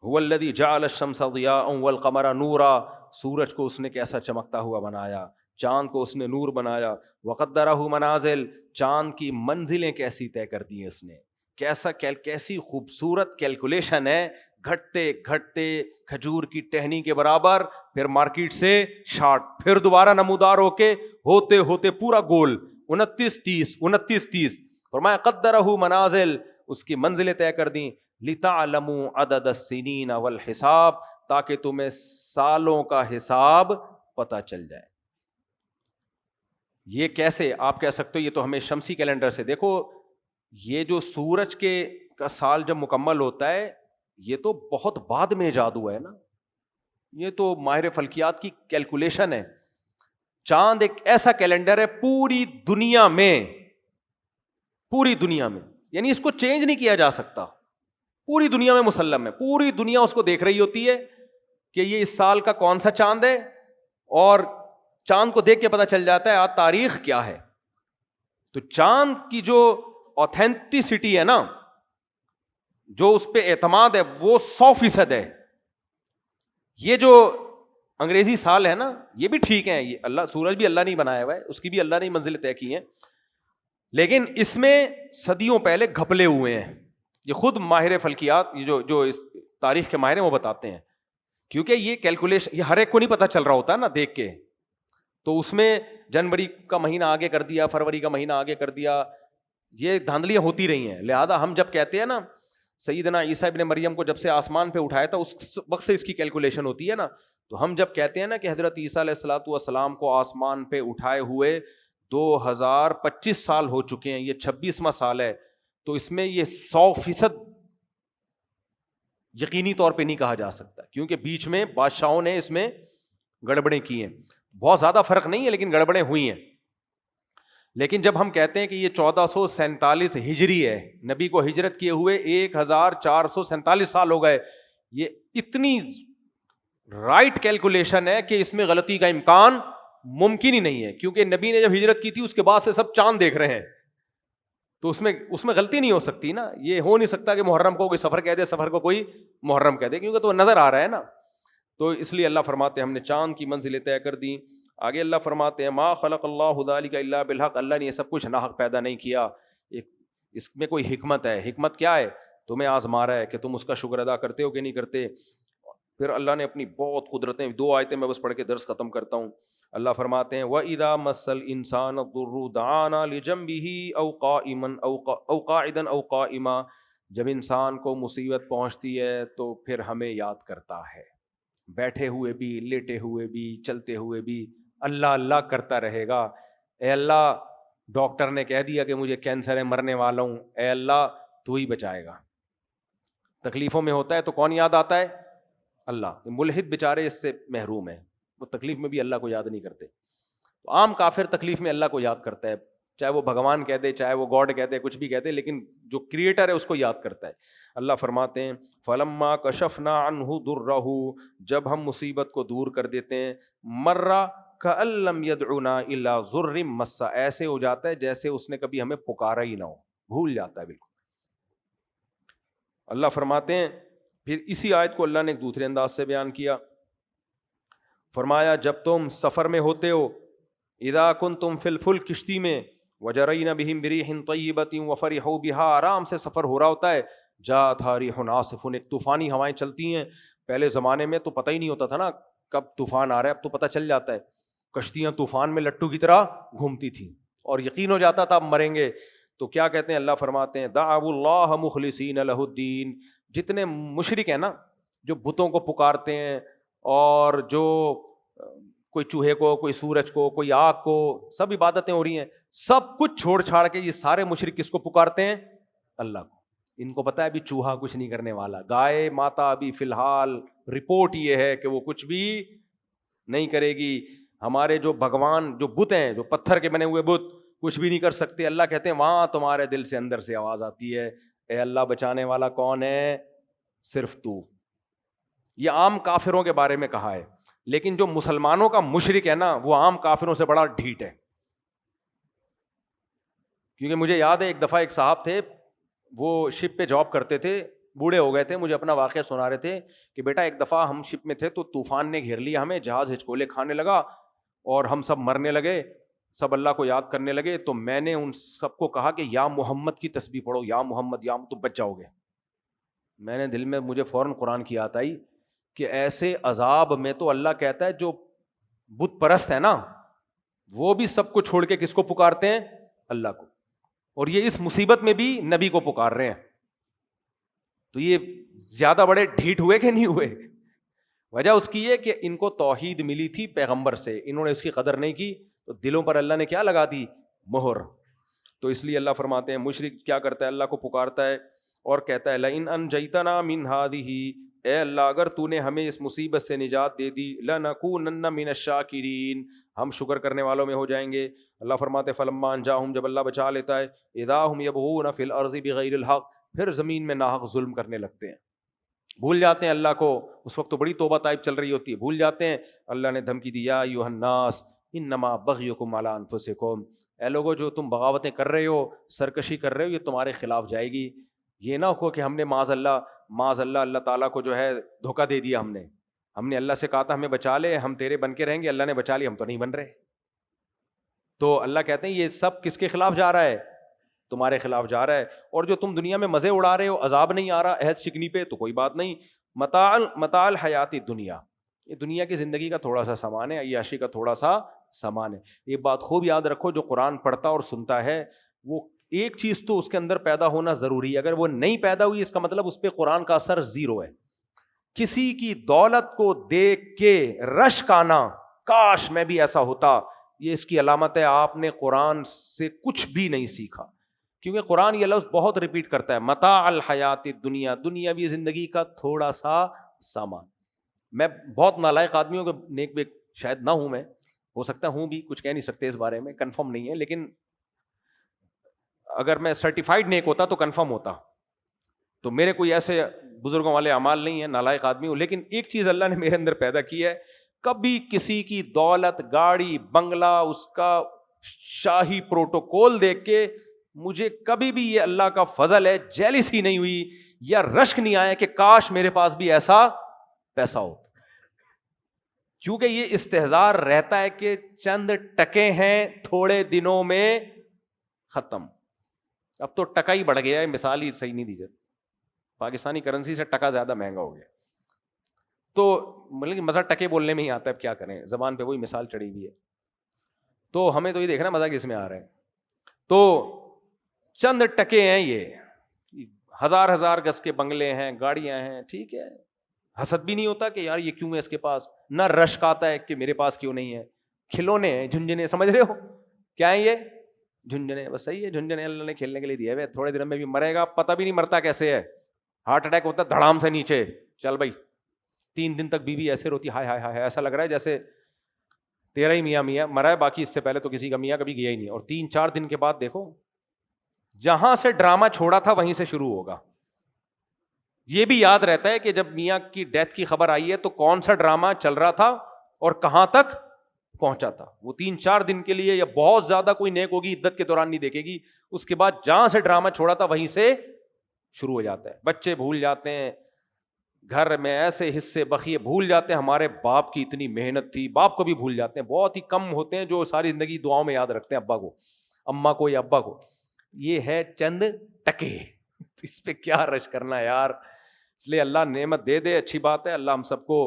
هو الذی جعل الشمس ضیاء والقمر نورا، سورج کو اس نے کیسا چمکتا ہوا بنایا، چاند کو اس نے نور بنایا. وقدرہ منازل، چاند کی منزلیں کیسی طے کر دی ہیں اس نے، کیسی خوبصورت کیلکولیشن ہے. گھٹتے گھٹتے کھجور کی ٹہنی کے برابر، پھر مارکیٹ سے شارٹ، پھر دوبارہ نمودار ہو کے ہوتے ہوتے پورا گول 29-30. فرمایا قدرہ منازل، اس کی منزلیں طے کر دیں. لتعلموا عدد السنین والحساب، تاکہ تمہیں سالوں کا حساب پتہ چل جائے. یہ کیسے؟ آپ کہہ سکتے ہو یہ تو ہمیں شمسی کیلنڈر سے. دیکھو یہ جو سورج کا سال جب مکمل ہوتا ہے، یہ تو بہت بعد میں ایجاد ہوا ہے نا، یہ تو ماہر فلکیات کی کیلکولیشن ہے. چاند ایک ایسا کیلنڈر ہے پوری دنیا میں، یعنی اس کو چینج نہیں کیا جا سکتا. پوری دنیا میں مسلم ہے، پوری دنیا اس کو دیکھ رہی ہوتی ہے کہ یہ اس سال کا کون سا چاند ہے، اور چاند کو دیکھ کے پتہ چل جاتا ہے آج تاریخ کیا ہے. تو چاند کی جو اوتھینٹسٹی ہے نا، جو اس پہ اعتماد ہے، وہ 100% ہے. یہ جو انگریزی سال ہے نا، یہ بھی ٹھیک ہے، یہ اللہ، سورج بھی اللہ نہیں بنایا ہوا ہے، اس کی بھی اللہ نے منزلیں طے کی ہیں، لیکن اس میں صدیوں پہلے گھپلے ہوئے ہیں. یہ خود ماہر فلکیات، جو اس تاریخ کے ماہر ہیں وہ بتاتے ہیں، کیونکہ یہ کیلکولیشن یہ ہر ایک کو نہیں پتہ چل رہا ہوتا ہے نا دیکھ کے. تو اس میں جنوری کا مہینہ آگے کر دیا، فروری کا مہینہ آگے کر دیا، یہ دھاندلیاں ہوتی رہی ہیں. لہذا ہم جب کہتے ہیں نا سیدنا عیسیٰ ابن مریم کو جب سے آسمان پہ اٹھایا تھا، اس وقت سے اس کی کیلکولیشن ہوتی ہے نا. تو ہم جب کہتے ہیں نا کہ حضرت عیسیٰ علیہ الصلوۃ والسلام کو آسمان پہ اٹھائے ہوئے 2025 سال ہو چکے ہیں، یہ 26واں سال ہے، تو اس میں یہ 100% یقینی طور پہ نہیں کہا جا سکتا، کیونکہ بیچ میں بادشاہوں نے اس میں گڑبڑیں کی ہیں. بہت زیادہ فرق نہیں ہے لیکن گڑبڑیں ہوئی ہیں. لیکن جب ہم کہتے ہیں کہ یہ 1447 ہجری ہے، نبی کو ہجرت کیے ہوئے 1447 سال ہو گئے، یہ اتنی رائٹ کیلکولیشن ہے کہ اس میں غلطی کا امکان ممکن ہی نہیں ہے. کیونکہ نبی نے جب ہجرت کی تھی اس کے بعد سے سب چاند دیکھ رہے ہیں، تو اس میں غلطی نہیں ہو سکتی نا. یہ ہو نہیں سکتا کہ محرم کو کوئی سفر کہہ دے، سفر کو کوئی محرم کہہ دے، کیونکہ تو نظر آ رہا ہے نا. تو اس لیے اللہ فرماتے ہیں ہم نے چاند کی منزلیں طے کر دیں. آگے اللہ فرماتے ہیں ما خلق اللہ ذلک الا بالحق، اللہ نے یہ سب کچھ ناحق پیدا نہیں کیا، اس میں کوئی حکمت ہے. حکمت کیا ہے؟ تمہیں آزما رہا ہے کہ تم اس کا شکر ادا کرتے ہو کہ نہیں کرتے. پھر اللہ نے اپنی بہت قدرتیں، 2 آیتیں میں بس پڑھ کے درس ختم کرتا ہوں. اللہ فرماتے ہیں وَإِذَا مَسَّ الْإِنسَانَ الضُّرُّ دَعَانَا لِجَنبِهِ أَوْ قَائِمًا أَوْ قَاعِدًا أَوْ قَائِمًا، جب انسان کو مصیبت پہنچتی ہے تو پھر ہمیں یاد کرتا ہے، بیٹھے ہوئے بھی، لیٹے ہوئے بھی، چلتے ہوئے بھی اللہ اللہ کرتا رہے گا. اے اللہ ڈاکٹر نے کہہ دیا کہ مجھے کینسر ہے، مرنے والا ہوں، اے اللہ تو ہی بچائے گا. تکلیفوں میں ہوتا ہے تو کون یاد آتا ہے؟ اللہ. ملحد بیچارے اس سے محروم ہیں، وہ تکلیف میں بھی اللہ کو یاد نہیں کرتے. تو عام کافر تکلیف میں اللہ کو یاد کرتا ہے، چاہے وہ بھگوان کہہ دے، چاہے وہ گاڈ کہہ دے، کچھ بھی کہہ دے، لیکن جو کریٹر ہے اس کو یاد کرتا ہے. اللہ فرماتے ہیں فَلَمَّا كَشَفْنَا عَنْهُ ضُرَّهُ، جب ہم مصیبت کو دور کر دیتے ہیں، مَرَّ كَأَن لَّمْ يَدْعُنَا إِلَّا ضُرٍّ مَّسَّ، ایسے ہو جاتا ہے جیسے اس نے کبھی ہمیں پکارا ہی نہ ہو، بھول جاتا ہے بالکل. اللہ فرماتے ہیں پھر اسی آیت کو اللہ نے ایک دوسرے انداز سے بیان کیا. فرمایا جب تم سفر میں ہوتے ہو، اذا کنتم فی الفلک، کشتی میں، وجرین بہم بریح طیبۃ وفرحوا بها، آرام سے سفر ہو رہا ہوتا ہے، جاءتھا ریح عاصف، ایک طوفانی ہوائیں چلتی ہیں، پہلے زمانے میں تو پتہ ہی نہیں ہوتا تھا نا کب طوفان آ رہا ہے، اب تو پتہ چل جاتا ہے. کشتیاں طوفان میں لٹو کی طرح گھومتی تھیں اور یقین ہو جاتا تھا اب مریں گے. تو کیا کہتے ہیں، اللہ فرماتے ہیں دعوا اللہ مخلصین لہ الدین. جتنے مشرک ہیں نا، جو بتوں کو پکارتے ہیں اور جو کوئی چوہے کو، کوئی سورج کو، کوئی آگ کو، سب عبادتیں ہو رہی ہیں، سب کچھ چھوڑ چھاڑ کے یہ سارے مشرک کس کو پکارتے ہیں؟ اللہ کو. ان کو پتا ہے ابھی چوہا کچھ نہیں کرنے والا، گائے ماتا ابھی فی الحال رپورٹ یہ ہے کہ وہ کچھ بھی نہیں کرے گی. ہمارے جو بھگوان، جو بت ہیں، جو پتھر کے بنے ہوئے بت، کچھ بھی نہیں کر سکتے. اللہ کہتے ہیں وہاں تمہارے دل سے اندر سے آواز آتی ہے، اے اللہ بچانے والا کون ہے؟ صرف تو. یہ عام کافروں کے بارے میں کہا ہے، لیکن جو مسلمانوں کا مشرک ہے نا، وہ عام کافروں سے بڑا ڈھیٹ ہے. کیونکہ مجھے یاد ہے ایک دفعہ ایک صاحب تھے، وہ شپ پہ جاب کرتے تھے، بوڑھے ہو گئے تھے، مجھے اپنا واقعہ سنا رہے تھے کہ بیٹا ایک دفعہ ہم شپ میں تھے تو طوفان نے گھیر لیا ہمیں، جہاز ہچکولے کھانے لگا اور ہم سب مرنے لگے، سب اللہ کو یاد کرنے لگے. تو میں نے ان سب کو کہا کہ یا محمد کی تسبیح پڑھو، یا محمد، یا تو بچ جاؤ گے. میں نے دل میں، مجھے فوراً قرآن کی آیت آئی کہ ایسے عذاب میں تو اللہ کہتا ہے جو بت پرست ہے نا، وہ بھی سب کو چھوڑ کے کس کو پکارتے ہیں؟ اللہ کو. اور یہ اس مصیبت میں بھی نبی کو پکار رہے ہیں. تو یہ زیادہ بڑے ڈھیٹ ہوئے کہ نہیں ہوئے؟ وجہ اس کی یہ کہ ان کو توحید ملی تھی پیغمبر سے، انہوں نے اس کی قدر نہیں کی، تو دلوں پر اللہ نے کیا لگا دی؟ مہر. تو اس لیے اللہ فرماتے ہیں مشرک کیا کرتا ہے؟ اللہ کو پکارتا ہے اور کہتا ہے لئن انجیتنا من هذه، اے اللہ اگر تو نے ہمیں اس مصیبت سے نجات دے دی، لنکونن من الشاکرین، ہم شکر کرنے والوں میں ہو جائیں گے. اللہ فرماتے فلما انجاہم، جب اللہ بچا لیتا ہے، اذا ہم یبغون فی الارض بغیر الحق، پھر زمین میں ناحق ظلم کرنے لگتے ہیں، بھول جاتے ہیں اللہ کو. اس وقت تو بڑی توبہ طائب چل رہی ہوتی ہے، بھول جاتے ہیں. اللہ نے دھمکی دی یا ایھا الناس انما بغیکم علی انفسکم، اے لوگو جو تم بغاوتیں کر رہے ہو، سرکشی کر رہے ہو، یہ تمہارے خلاف جائے گی. یہ نہ ہو کہ ہم نے معاذ اللہ اللہ تعالیٰ کو جو ہے دھوکہ دے دیا. ہم نے اللہ سے کہا تھا ہمیں بچا لے، ہم تیرے بن کے رہیں گے، اللہ نے بچا لی، ہم تو نہیں بن رہے. تو اللہ کہتے ہیں یہ سب کس کے خلاف جا رہا ہے؟ تمہارے خلاف جا رہا ہے. اور جو تم دنیا میں مزے اڑا رہے ہو، عذاب نہیں آ رہا عہد شکنی پہ، تو کوئی بات نہیں. متاع الحیات دنیا، یہ دنیا کی زندگی کا تھوڑا سا سامان ہے، عیاشی کا تھوڑا سا سامان ہے. یہ بات خوب یاد رکھو، جو قرآن پڑھتا اور سنتا ہے وہ ایک چیز تو اس کے اندر پیدا ہونا ضروری ہے. اگر وہ نہیں پیدا ہوئی، اس کا مطلب اس پہ قرآن کا اثر زیرو ہے. کسی کی دولت کو دیکھ کے رشک آنا، کاش میں بھی ایسا ہوتا، یہ اس کی علامت ہے آپ نے قرآن سے کچھ بھی نہیں سیکھا. کیونکہ قرآن یہ لفظ بہت ریپیٹ کرتا ہے، متاع الحیات دنیا، دنیاوی زندگی کا تھوڑا سا سامان. میں بہت نالائق آدمیوں کے نیک بھی شاید نہ ہوں، میں ہو سکتا ہوں بھی، کچھ کہہ نہیں سکتے اس بارے میں، کنفرم نہیں ہے. لیکن اگر میں سرٹیفائڈ نیک ہوتا تو کنفرم ہوتا. تو میرے کوئی ایسے بزرگوں والے اعمال نہیں ہیں، نالائق آدمی ہوں. لیکن ایک چیز اللہ نے میرے اندر پیدا کی ہے، کبھی کسی کی دولت، گاڑی، بنگلہ، اس کا شاہی پروٹوکول دیکھ کے مجھے کبھی بھی یہ اللہ کا فضل ہے جیلسی نہیں ہوئی یا رشک نہیں آیا کہ کاش میرے پاس بھی ایسا پیسہ ہو. کیونکہ یہ استحضار رہتا ہے کہ چند ٹکے ہیں، تھوڑے دنوں میں ختم. اب تو ٹکا ہی بڑھ گیا ہے، مثال ہی صحیح نہیں دی جاتی، پاکستانی کرنسی سے ٹکا زیادہ مہنگا ہو گیا. تو مطلب مزہ ٹکے بولنے میں ہی آتا ہے، اب کیا کریں، زبان پہ وہی مثال چڑھی ہوئی ہے. تو ہمیں تو یہ دیکھنا مزہ کس میں آ رہا ہے. تو چند ٹکے ہیں، یہ ہزار ہزار گز کے بنگلے ہیں، گاڑیاں ہیں، ٹھیک ہے، حسد بھی نہیں ہوتا کہ یار یہ کیوں ہے اس کے پاس، نہ رشک آتا ہے کہ میرے پاس کیوں نہیں ہے. کھلونے ہیں، جھنجھنے، سمجھ رہے ہو کیا ہے یہ؟ جھنجھنے. بس صحیح ہے، جھنجھنے اللہ نے کھیلنے کے لیے دیا ہے. تھوڑے دن میں بھی مرے گا، پتہ بھی نہیں مرتا کیسے ہے. ہارٹ اٹیک ہوتا ہے دھڑام سے نیچے، چل بھائی 3 دن تک بیوی ایسے روتی، ہائے ہائے ہائے، ایسا لگ رہا ہے جیسے تیرا ہی میاں مرا ہے، باقی اس سے پہلے تو کسی کا میاں کبھی گیا ہی نہیں. اور 3-4 دن کے بعد دیکھو، جہاں سے ڈرامہ چھوڑا تھا وہیں سے شروع ہوگا. یہ بھی یاد رہتا ہے کہ جب میاں کی ڈیتھ کی خبر آئی ہے تو کون سا ڈرامہ چل رہا تھا اور کہاں تک پہنچا تھا. وہ 3-4 دن کے لیے یا بہت زیادہ کوئی نیک ہوگی عدت کے دوران نہیں دیکھے گی، اس کے بعد جہاں سے ڈرامہ چھوڑا تھا وہیں سے شروع ہو جاتا ہے. بچے بھول جاتے ہیں، گھر میں ایسے حصے بخیے بھول جاتے ہیں، ہمارے باپ کی اتنی محنت تھی، باپ کو بھی بھول جاتے ہیں. بہت ہی کم ہوتے ہیں جو ساری زندگی دعاؤں میں یاد رکھتے ہیں ابا کو، اماں کو یا ابا کو. یہ ہے چند ٹکے، اس پہ کیا رش کرنا یار. اس لیے اللہ نعمت دے دے اچھی بات ہے, اللہ ہم سب کو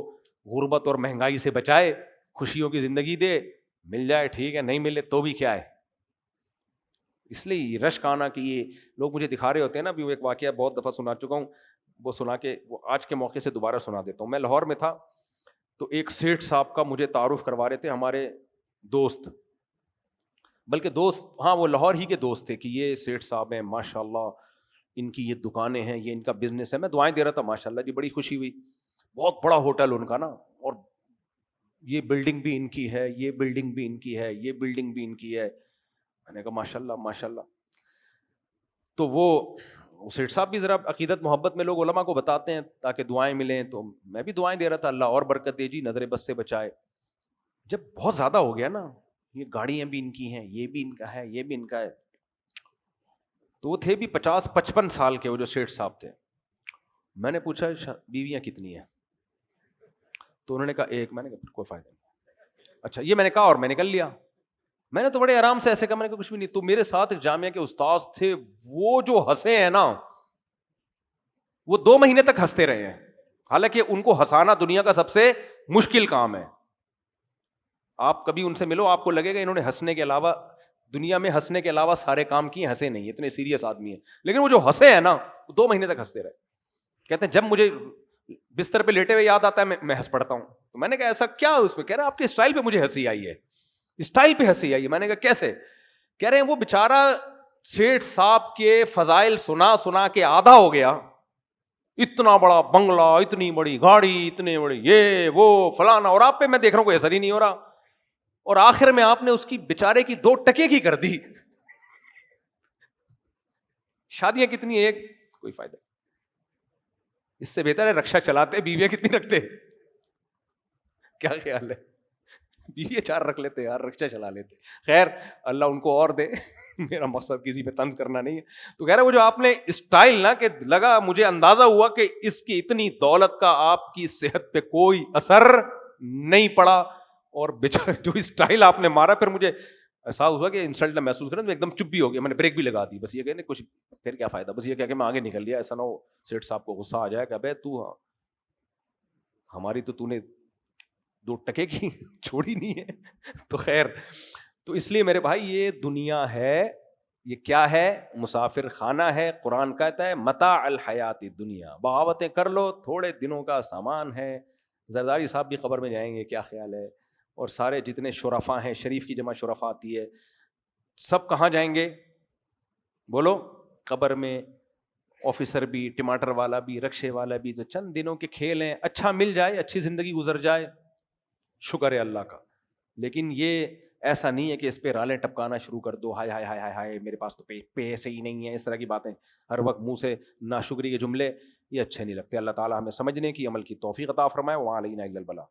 غربت اور مہنگائی سے بچائے, خوشیوں کی زندگی دے, مل جائے ٹھیک ہے, نہیں ملے تو بھی کیا ہے. اس لیے رشک آنا کہ یہ لوگ مجھے دکھا رہے ہوتے ہیں نا, بھی وہ ایک واقعہ بہت دفعہ سنا چکا ہوں, وہ سنا کے وہ آج کے موقع سے دوبارہ سنا دیتا ہوں. میں لاہور میں تھا تو ایک سیٹھ صاحب کا مجھے تعارف کروا رہے تھے ہمارے دوست, بلکہ دوست ہاں وہ لاہور ہی کے دوست تھے, کہ یہ سیٹھ صاحب ہیں ماشاء اللہ, ان کی یہ دکانیں ہیں, یہ ان کا بزنس ہے. میں دعائیں دے رہا تھا, ماشاء اللہ جی بڑی خوشی ہوئی, بہت بڑا ہوٹل ان کا نا, اور یہ بلڈنگ بھی ان کی ہے, یہ بلڈنگ بھی ان کی ہے, یہ بلڈنگ بھی ان کی ہے. میں نے کہا ماشاء اللہ ماشاء اللہ. تو وہ سیٹھ صاحب بھی ذرا عقیدت محبت میں لوگ علماء کو بتاتے ہیں تاکہ دعائیں ملیں, تو میں بھی دعائیں دے رہا تھا, اللہ اور برکت دے جی, نظر بد سے بچائے. جب بہت زیادہ ہو گیا نا, یہ گاڑیاں بھی ان کی ہیں, یہ بھی ان کا ہے, یہ بھی ان کا ہے, تو وہ تھے بھی 50-55 سال کے, وہ جو سیٹھ صاحب تھے. میں نے پوچھا بیویاں کتنی ہیں, تو انہوں نے کہا ایک. میں نے کہا کوئی فائدہ نہیں. اچھا یہ میں نے کہا اور میں نکل لیا. میں نے تو بڑے آرام سے ایسے کہا, میں نے کہا کچھ بھی نہیں. تو میرے ساتھ ایک جامعہ کے استاذ تھے, وہ جو ہنسے ہیں نا, وہ 2 مہینے تک ہنستے رہے ہیں, حالانکہ ان کو ہنسانا دنیا کا سب سے مشکل کام ہے. آپ کبھی ان سے ملو, آپ کو لگے گا انہوں نے ہنسنے کے علاوہ دنیا میں ہنسنے کے علاوہ سارے کام کیے, ہنسے نہیں, اتنے سیریس آدمی ہیں. لیکن وہ جو ہنسے ہیں نا, 2 مہینے تک ہنستے رہے. کہتے ہیں جب مجھے بستر پہ لیٹے ہوئے یاد آتا ہے میں ہنس پڑتا ہوں. تو میں نے کہا ایسا کیا اس پہ؟ کہہ رہے آپ کے اسٹائل پہ مجھے ہنسی آئی ہے, اسٹائل پہ ہنسی آئی ہے. میں نے کہا کیسے؟ کہہ رہے ہیں وہ بیچارہ سیٹھ صاحب کے فضائل سنا سنا کے آدھا ہو گیا, اتنا بڑا بنگلہ, اتنی بڑی گاڑی, اتنے بڑی یہ وہ فلانا, اور آپ پہ میں دیکھ رہا ہوں کوئی اثر ہی نہیں ہو رہا, اور آخر میں آپ نے اس کی بیچارے کی 2 ٹکے کی کر دی. شادیاں کتنی, ایک, کوئی فائدہ. اس سے بہتر ہے رکشا چلاتے, بیویاں کتنی رکھتے, کیا خیال ہے؟ بیوی 4 رکھ لیتے یار, رکشا چلا لیتے. خیر اللہ ان کو اور دے, میرا مقصد کسی پہ طنز کرنا نہیں ہے. تو کہہ رہے وہ جو آپ نے اسٹائل نا, کہ لگا مجھے اندازہ ہوا کہ اس کی اتنی دولت کا آپ کی صحت پہ کوئی اثر نہیں پڑا, اور بیچارہ جو اسٹائل آپ نے مارا, پھر مجھے احساس ہوا کہ انسلٹ نہ محسوس کریں, تو ایک دم چپ بھی ہو گیا. میں نے بریک بھی لگا دی, بس یہ کہ کچھ پھر کیا فائدہ, بس یہ کہ میں آگے نکل لیا. ایسا نہ ہو سیٹھ صاحب کو غصہ آ جائے کہ ابے تو ہماری تو نے 2 ٹکے کی چھوڑی نہیں ہے. تو خیر, تو اس لیے میرے بھائی یہ دنیا ہے, یہ کیا ہے؟ مسافر خانہ ہے. قرآن کہتا ہے متاع الحیات دنیا, بغاوتیں کر لو, تھوڑے دنوں کا سامان ہے. زرداری صاحب بھی قبر میں جائیں گے, کیا خیال ہے؟ اور سارے جتنے شرفاء ہیں, شریف کی جمع شرفاء آتی ہے, سب کہاں جائیں گے بولو؟ قبر میں. آفیسر بھی, ٹماٹر والا بھی, رکشے والا بھی. تو چند دنوں کے کھیل ہیں, اچھا مل جائے, اچھی زندگی گزر جائے, شکر ہے اللہ کا. لیکن یہ ایسا نہیں ہے کہ اس پہ رالیں ٹپکانا شروع کر دو, ہائے ہائے ہائے ہائے ہائے میرے پاس تو پیسے ہی نہیں ہے, اس طرح کی باتیں ہر وقت منہ سے ناشکری کے جملے, یہ اچھے نہیں لگتے. اللہ تعالیٰ ہمیں سمجھنے کی, عمل کی توفیق عطا فرمائے. وعلینا الا البلاغ.